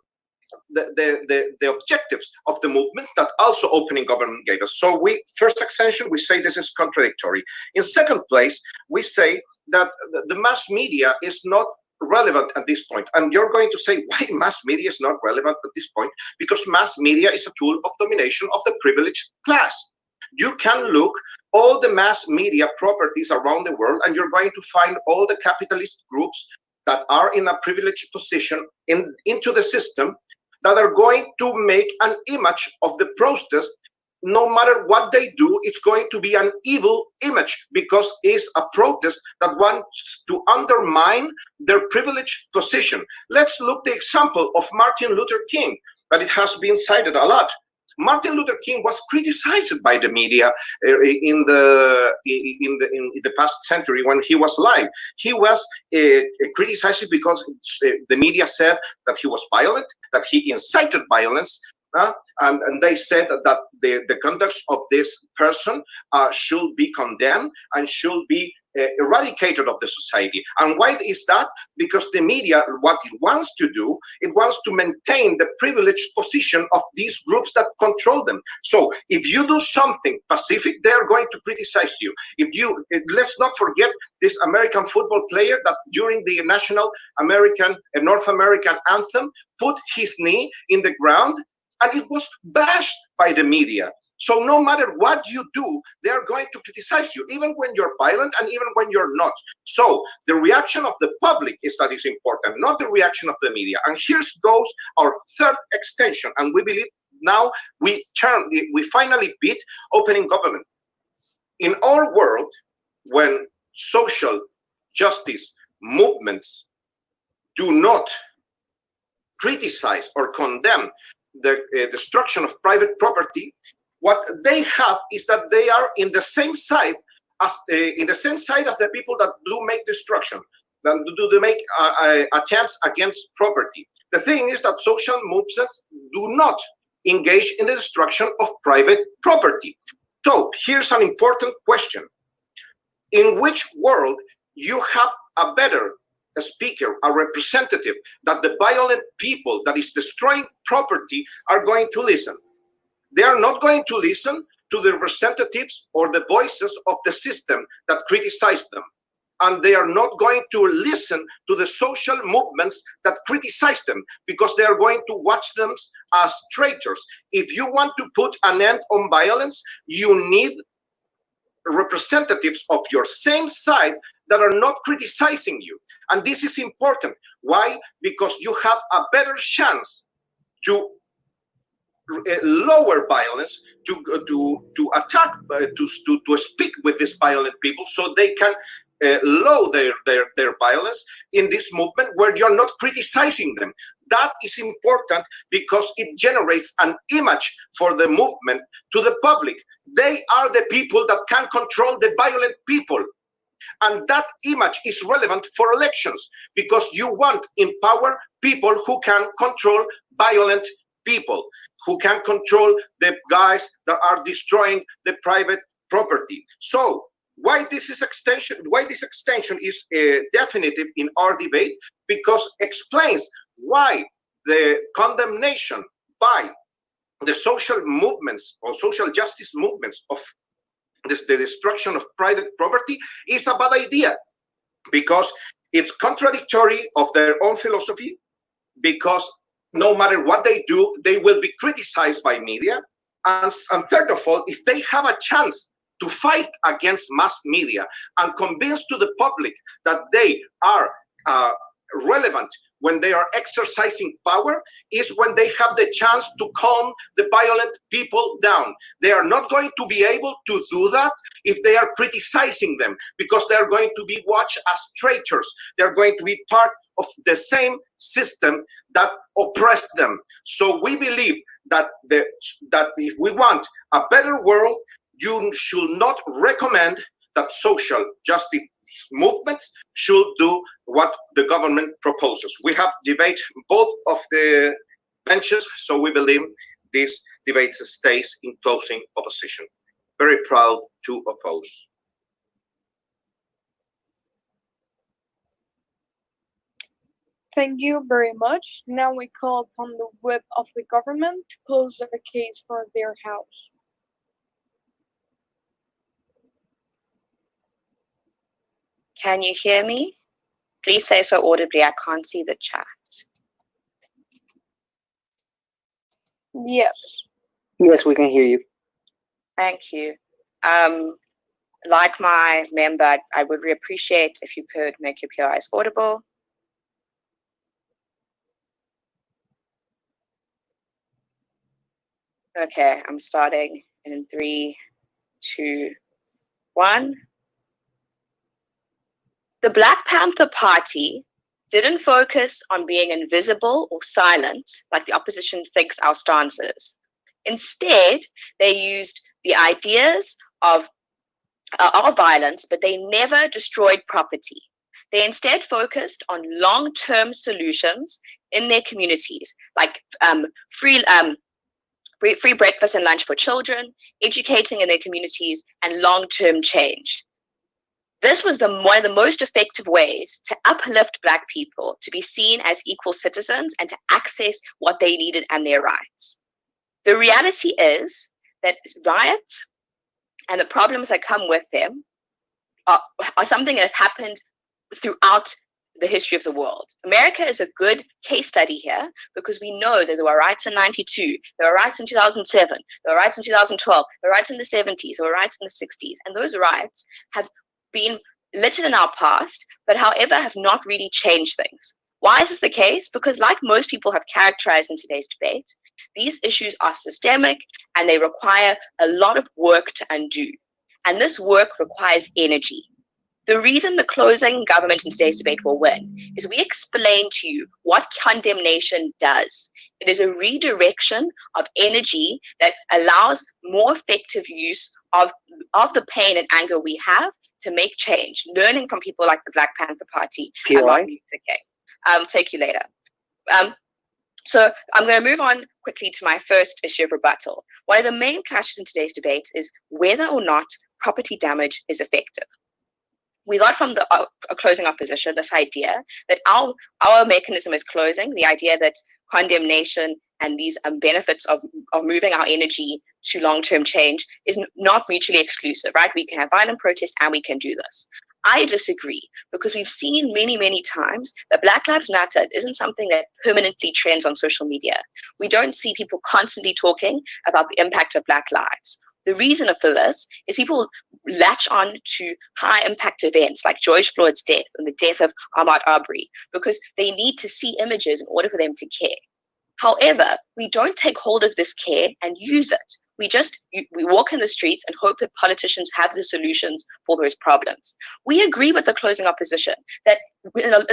objectives of the movements that also opening government gave us. So we, first extension, we say this is contradictory. In second place, we say that the mass media is not relevant at this point. And you're going to say, why mass media is not relevant at this point? Because mass media is a tool of domination of the privileged class. You can look all the mass media properties around the world, and you're going to find all the capitalist groups that are in a privileged position into the system, that are going to make an image of the protest. No matter what they do, it's going to be an evil image, because it's a protest that wants to undermine their privileged position. Let's look the example of Martin Luther King, that it has been cited a lot. Martin Luther King was criticized by the media in the past century when he was alive. He was criticized because the media said that he was violent, that he incited violence, and they said that the conduct of this person should be condemned and should be eradicated of the society. And why is that? Because the media, what it wants to do, it wants to maintain the privileged position of these groups that control them. So if you do something pacific, they are going to criticize you. Let's not forget this American football player that during the national North American anthem put his knee in the ground, and it was bashed by the media. So no matter what you do, they are going to criticize you, even when you're violent and even when you're not. So the reaction of the public is important, not the reaction of the media. And here goes our third extension. And we believe now we finally beat opening government. In our world, when social justice movements do not criticize or condemn the destruction of private property, what they have is that they are in the same side as the people that do make destruction. do they make attempts against property. The thing is that social movements do not engage in the destruction of private property. So here's an important question. In which world you have a better speaker, a representative, that the violent people that is destroying property are going to listen? They are not going to listen to the representatives or the voices of the system that criticize them. And they are not going to listen to the social movements that criticize them, because they are going to watch them as traitors. If you want to put an end on violence, you need representatives of your same side that are not criticizing you. And this is important. Why? Because you have a better chance to lower violence, to attack, to speak with these violent people, so they can lower their violence in this movement where you're not criticizing them. That is important because it generates an image for the movement to the public. They are the people that can control the violent people. And that image is relevant for elections, because you want in power people who can control violent people, who can control the guys that are destroying the private property. So why this extension is definitive in our debate? Because explains why the condemnation by the social movements or social justice movements of the destruction of private property is a bad idea, because it's contradictory of their own philosophy, because no matter what they do, they will be criticized by media. And third of all, if they have a chance to fight against mass media and convince to the public that they are relevant when they are exercising power, is when they have the chance to calm the violent people down. They are not going to be able to do that if they are criticizing them, because they are going to be watched as traitors. They are going to be part of the same system that oppressed them. So we believe that that if we want a better world, you should not recommend that social justice movements should do what the government proposes. We have debate both of the benches, so we believe this debate stays in closing opposition. Very proud to oppose. Thank you very much. Now we call upon the whip of the government to close the case for their house. Can you hear me? Please say so audibly. I can't see the chat. Yes. Yes, we can hear you. Thank you. Like my member, I would really appreciate if you could make your POIs audible. Okay, I'm starting in 3, 2, 1. The Black Panther Party didn't focus on being invisible or silent like the opposition thinks our stance is. Instead, they used the ideas of violence, but they never destroyed property. They instead focused on long-term solutions in their communities, like free breakfast and lunch for children, educating in their communities, and long-term change. This was one of the most effective ways to uplift Black people, to be seen as equal citizens and to access what they needed and their rights. The reality is that riots and the problems that come with them are something that have happened throughout the history of the world. America is a good case study here because we know that there were riots in 92, there were riots in 2007, there were riots in 2012, there were riots in the 70s, there were riots in the 60s, and those riots have been littered in our past, but however have not really changed things. Why is this the case? Because like most people have characterized in today's debate, these issues are systemic and they require a lot of work to undo. And this work requires energy. The reason the closing government in today's debate will win is we explain to you what condemnation does. It is a redirection of energy that allows more effective use of the pain and anger we have to make change, learning from people like the Black Panther Party POI? and Martin Luther King. Take you later. So I'm going to move on quickly to my first issue of rebuttal. One of the main clashes in today's debate is whether or not property damage is effective. We got from the closing opposition this idea that our mechanism is closing, the idea that condemnation and these benefits of moving our energy to long-term change is not mutually exclusive, right? We can have violent protest and we can do this. I disagree, because we've seen many, many times that Black Lives Matter isn't something that permanently trends on social media. We don't see people constantly talking about the impact of Black lives. The reason for this is people latch on to high impact events like George Floyd's death and the death of Ahmaud Arbery because they need to see images in order for them to care. However, we don't take hold of this care and use it. We walk in the streets and hope that politicians have the solutions for those problems. We agree with the closing opposition that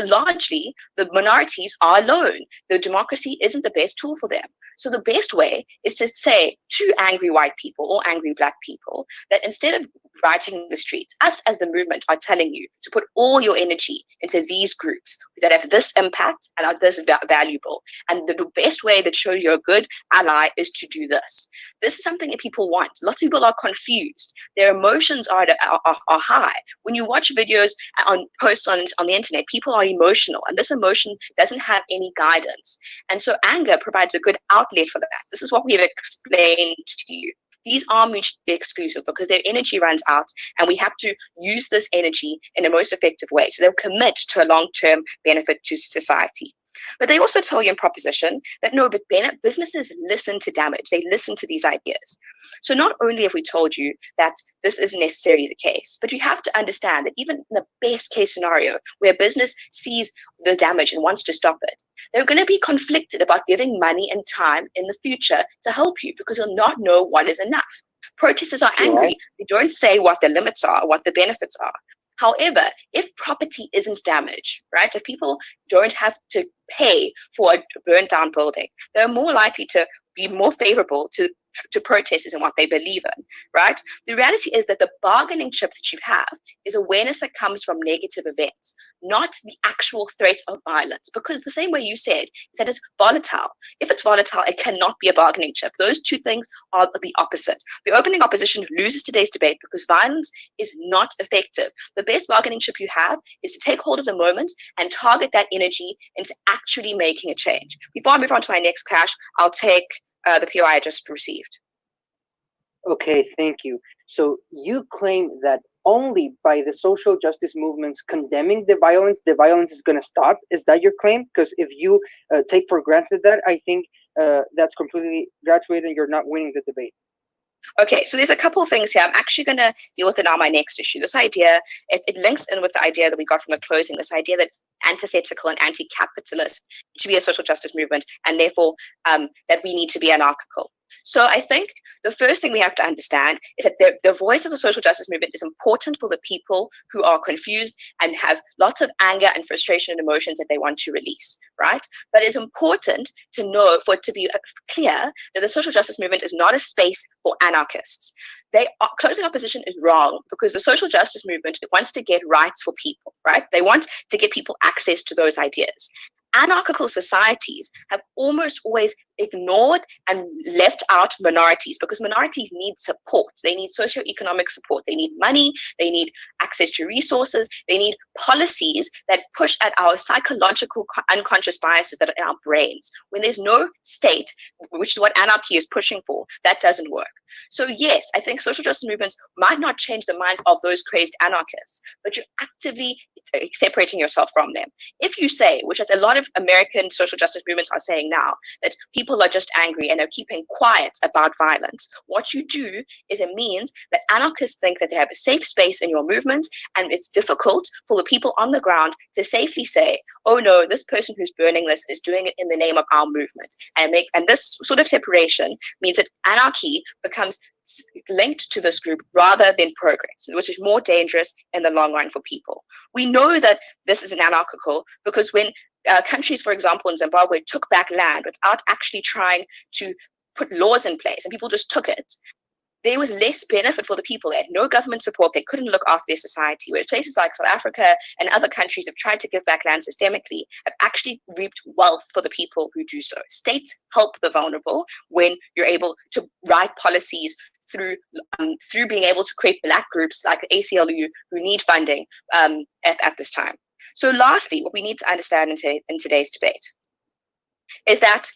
largely the minorities are alone. The democracy isn't the best tool for them. So the best way is to say to angry white people or angry Black people that instead of rioting in the streets, us as the movement are telling you to put all your energy into these groups that have this impact and are this valuable. And the best way that shows you're a good ally is to do this. This is something that people want. Lots of people are confused. Their emotions are high. When you watch videos on posts on the internet, people are emotional, and this emotion doesn't have any guidance. And so anger provides a good outlet for that. This is what we have explained to you. These are mutually exclusive because their energy runs out, and we have to use this energy in the most effective way. So they'll commit to a long-term benefit to society. But they also tell you in proposition that no, but businesses listen to damage. They listen to these ideas. So not only have we told you that this isn't necessarily the case, but you have to understand that even in the best case scenario where business sees the damage and wants to stop it, they're going to be conflicted about giving money and time in the future to help you because they'll not know what is enough. Protesters are angry. They don't say what the limits are, what the benefits are. However, if property isn't damaged, right, if people don't have to pay for a burnt down building, they're more likely to be more favorable to protesters and what they believe in, right? The reality is that the bargaining chip that you have is awareness that comes from negative events, not the actual threat of violence. Because the same way you said, that it's volatile. If it's volatile, it cannot be a bargaining chip. Those two things are the opposite. The opening opposition loses today's debate because violence is not effective. The best bargaining chip you have is to take hold of the moment and target that energy into actually making a change. Before I move on to my next clash, I'll take the POI I just received. Okay, thank you. So you claim that only by the social justice movements condemning the violence is going to stop. Is that your claim? Because if you take for granted that, I think that's completely graduated and you're not winning the debate. Okay, so there's a couple of things here. I'm actually going to deal with it on my next issue. This idea, it links in with the idea that we got from the closing, this idea that's antithetical and anti-capitalist to be a social justice movement, and therefore that we need to be anarchical. So I think the first thing we have to understand is that the voice of the social justice movement is important for the people who are confused and have lots of anger and frustration and emotions that they want to release, right? But it's important to know, for it to be clear, that the social justice movement is not a space for anarchists. Closing opposition is wrong because the social justice movement wants to get rights for people, right? They want to get people access to those ideas. Anarchical societies have almost always ignored and left out minorities because minorities need support. They need socioeconomic support. They need money. They need access to resources. They need policies that push at our psychological unconscious biases that are in our brains. When there's no state, which is what anarchy is pushing for, that doesn't work. So yes, I think social justice movements might not change the minds of those crazed anarchists, but you're actively separating yourself from them. If you say, which a lot of American social justice movements are saying now, that people are just angry and they're keeping quiet about violence, what you do is it means that anarchists think that they have a safe space in your movement, and it's difficult for the people on the ground to safely say, oh no, this person who's burning this is doing it in the name of our movement. And this sort of separation means that anarchy becomes linked to this group rather than progress, which is more dangerous in the long run for people. We know that this is an anarchical because when countries, for example, in Zimbabwe took back land without actually trying to put laws in place and people just took it, there was less benefit for the people. They had no government support. They couldn't look after their society. Whereas places like South Africa and other countries have tried to give back land systemically, have actually reaped wealth for the people who do so. States help the vulnerable when you're able to write policies through being able to create Black groups like the ACLU who need funding at this time. So lastly, what we need to understand in today's debate is that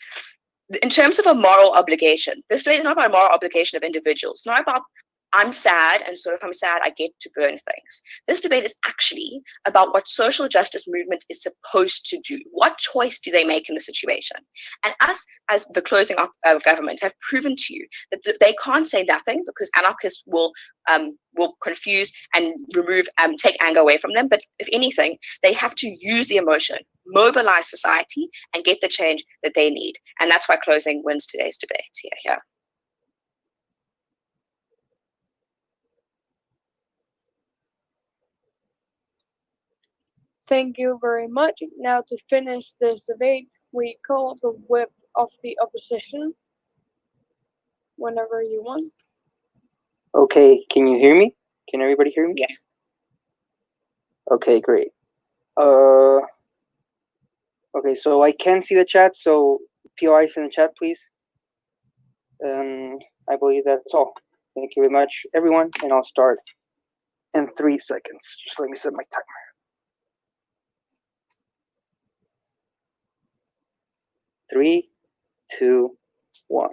in terms of a moral obligation, this debate is not about a moral obligation of individuals, not about I'm sad, and so if I'm sad, I get to burn things. This debate is actually about what social justice movement is supposed to do. What choice do they make in the situation? And us, as the closing up of government, have proven to you that they can't say nothing because anarchists will confuse and remove, take anger away from them. But if anything, they have to use the emotion, mobilize society, and get the change that they need. And that's why closing wins today's debate. Here. Thank you very much. Now to finish this debate, we call the whip of the opposition. Whenever you want. Okay, can you hear me? Can everybody hear me? Yes. Okay, great. Okay, so I can see the chat, so POIs in the chat, please. I believe that's all. Thank you very much, everyone, and I'll start in 3 seconds. Just let me set my timer. 3, 2, 1.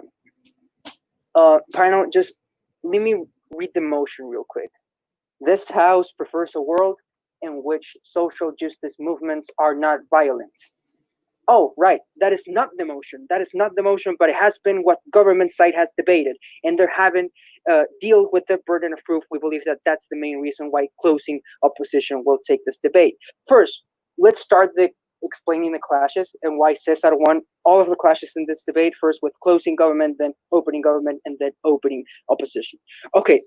Panel, just let me read the motion real quick. This House prefers a world in which social justice movements are not violent. Oh, right. That is not the motion. That is not the motion, but it has been what government side has debated, and they're having deal with the burden of proof. We believe that that's the main reason why closing opposition will take this debate. First, let's start explaining the clashes and why Cesar won all of the clashes in this debate, first with closing government, then opening government, and then opening opposition. Okay,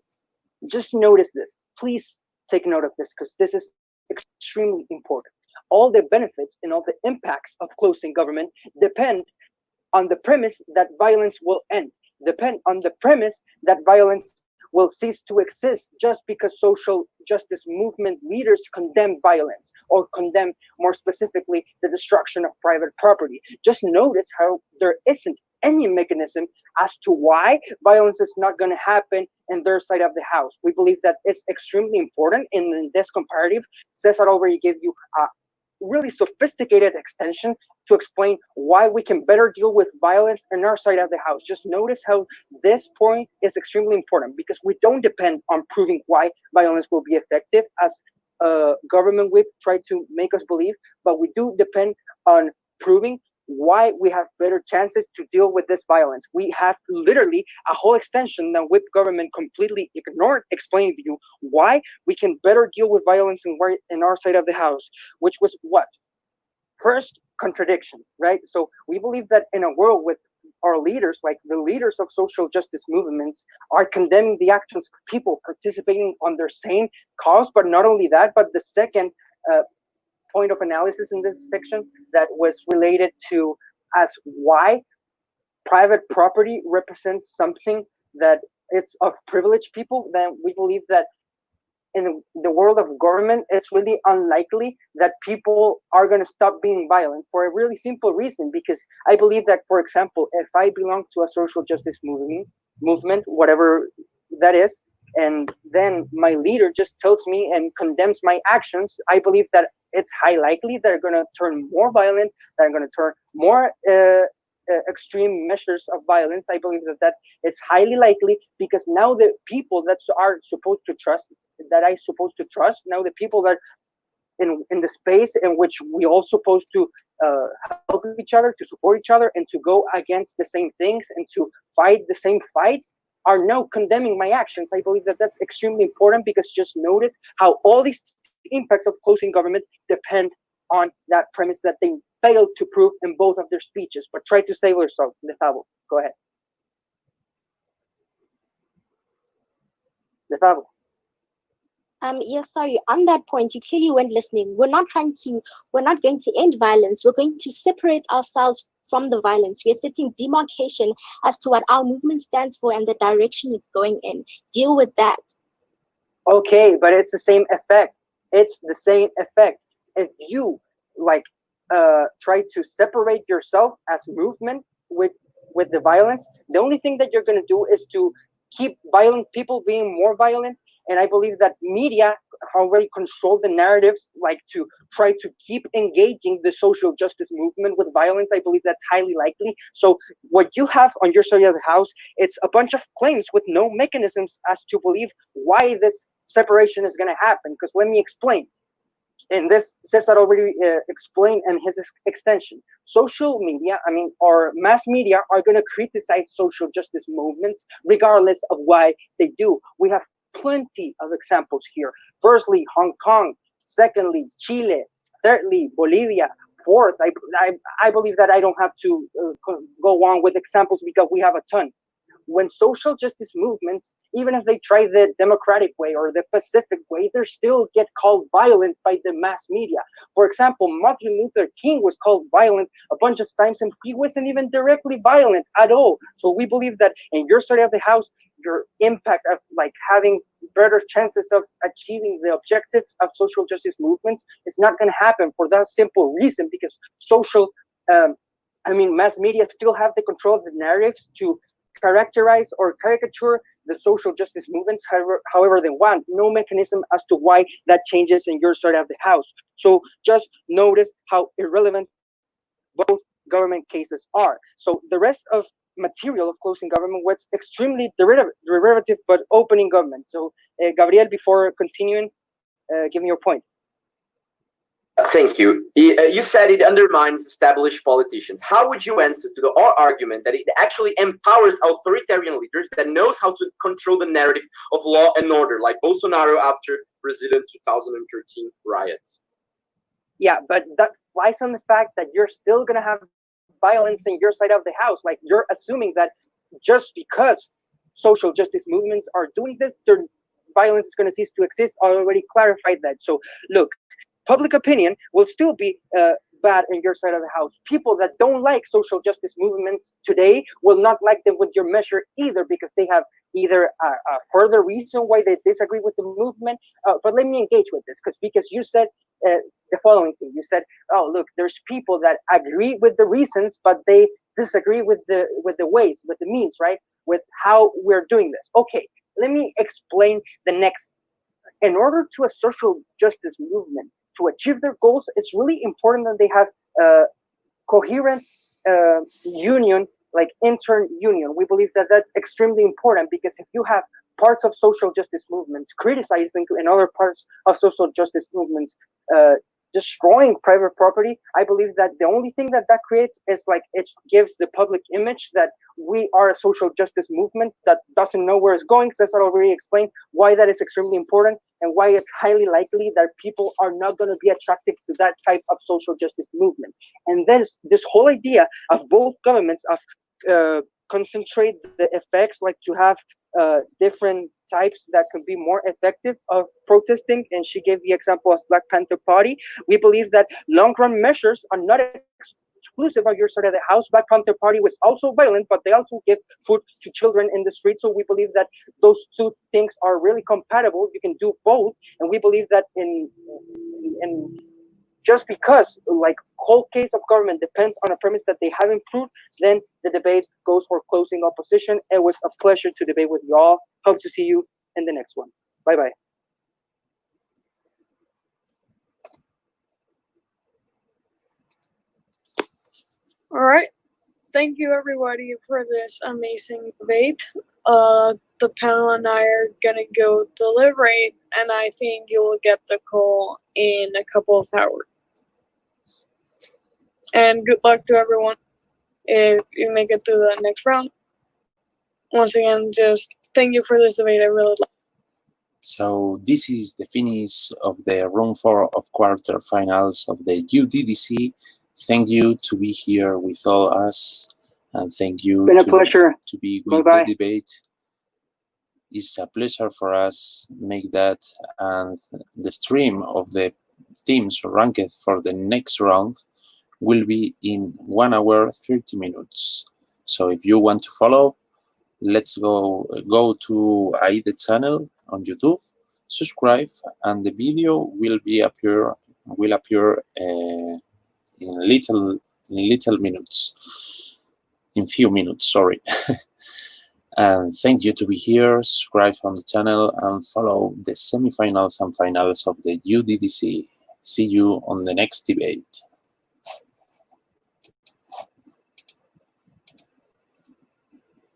just notice this. Please take note of this because this is extremely important. All the benefits and all the impacts of closing government depend on the premise that violence will end, depend on the premise that violence will cease to exist just because social justice movement leaders condemn violence or condemn, more specifically, the destruction of private property. Just notice how there isn't any mechanism as to why violence is not going to happen in their side of the house. We believe that it's extremely important. In this comparative, Cesar already gave you a really sophisticated extension to explain why we can better deal with violence in our side of the house. Just notice how this point is extremely important because we don't depend on proving why violence will be effective as government whip tried to make us believe, but we do depend on proving why we have better chances to deal with this violence. We have literally a whole extension that whip government completely ignored, explaining to you why we can better deal with violence in our side of the house, which was what? First, contradiction, right? So we believe that in a world with our leaders, like the leaders of social justice movements, are condemning the actions of people participating on their same cause, but not only that, but the second point of analysis in this section that was related to as why private property represents something that it's of privileged people, then we believe that in the world of government, it's really unlikely that people are going to stop being violent for a really simple reason. Because I believe that, for example, if I belong to a social justice movement, whatever that is, and then my leader just tells me and condemns my actions, I believe that it's high likely that they're going to turn more violent, that are going to turn more extreme measures of violence. I believe that it's highly likely because now the people that are supposed to trust, now the people that in the space in which we all supposed to help each other, to support each other, and to go against the same things and to fight the same fight, are now condemning my actions. I believe that that's extremely important because just notice how all these impacts of closing government depend on that premise that they failed to prove in both of their speeches. But try to save yourself, Lefavo. Go ahead. Lefavo. Yes, sorry. On that point, you clearly weren't listening. We're not going to end violence. We're going to separate ourselves from the violence. We are setting demarcation as to what our movement stands for and the direction it's going in. Deal with that. Okay, but it's the same effect. It's the same effect. If you like try to separate yourself as movement with the violence, the only thing that you're going to do is to keep violent people being more violent. And I believe that media already control the narratives, like to try to keep engaging the social justice movement with violence. I believe that's highly likely. So what you have on your side of the house, it's a bunch of claims with no mechanisms as to believe why this separation is going to happen. Because let me explain. And this Cesar already explained in his extension. Social media, or mass media, are going to criticize social justice movements regardless of why they do. We have plenty of examples here. Firstly, Hong Kong. Secondly, Chile. Thirdly, Bolivia. Fourth, I believe that I don't have to go on with examples because we have a ton. When social justice movements, even if they try the democratic way or the pacific way, they still get called violent by the mass media. For example, Martin Luther King was called violent a bunch of times, and he wasn't even directly violent at all. So we believe that in your side of the house, your impact of like having better chances of achieving the objectives of social justice movements is not going to happen for that simple reason, because mass media still have the control of the narratives to characterize or caricature the social justice movements however they want. No mechanism as to why that changes in your side of the house. So just notice how irrelevant both government cases are. So the rest of material of closing government was extremely derivative but opening government. So Gabriel, before continuing, give me your point. Thank you. You said it undermines established politicians. How would you answer to our argument that it actually empowers authoritarian leaders that knows how to control the narrative of law and order, like Bolsonaro after Brazilian 2013 riots? Yeah, but that lies on the fact that you're still going to have violence in your side of the house. Like, you're assuming that just because social justice movements are doing this, their violence is going to cease to exist. I already clarified that. So look, public opinion will still be bad in your side of the house. People that don't like social justice movements today will not like them with your measure either, because they have either a further reason why they disagree with the movement. But let me engage with this, because you said the following thing. You said, oh, look, there's people that agree with the reasons, but they disagree with the ways, with the means, right? With how we're doing this. Okay, let me explain the next. In order to a social justice movement to achieve their goals, it's really important that they have coherent union, like intern union. We believe that that's extremely important, because if you have parts of social justice movements criticizing and other parts of social justice movements destroying private property, I believe that the only thing that creates is like it gives the public image that we are a social justice movement that doesn't know where it's going. Cesar already explained why that is extremely important and why it's highly likely that people are not going to be attracted to that type of social justice movement. And then this whole idea of both governments of concentrate the effects, like to have different types that can be more effective of protesting, and she gave the example of Black Panther Party. We believe that long-run measures are not exclusive of your side of the house. Black Panther Party was also violent, but they also give food to children in the street. So we believe that those two things are really compatible. You can do both, and we believe that in just because like whole case of government depends on a premise that they haven't proved, then the debate goes for closing opposition. It was a pleasure to debate with you all. Hope to see you in the next one. Bye bye. All right. Thank you, everybody, for this amazing debate. The panel and I are gonna go deliberate, and I think you will get the call in a couple of hours. And good luck to everyone if you make it through the next round. Once again, just thank you for this debate. I really like it. So this is the finish of the round 4 of quarterfinals of the UDDC. Thank you to be here with all us, and thank you It's been a pleasure. to be with Bye-bye. the debate. It's a pleasure for us make that, and the stream of the teams ranked for the next round will be in 1 hour 30 minutes. So if you want to follow, let's go to AIDE channel on YouTube, subscribe, and the video will appear in little minutes, in few minutes, sorry. And thank you to be here, subscribe on the channel, and follow the semifinals and finals of the UDDC. See you on the next debate.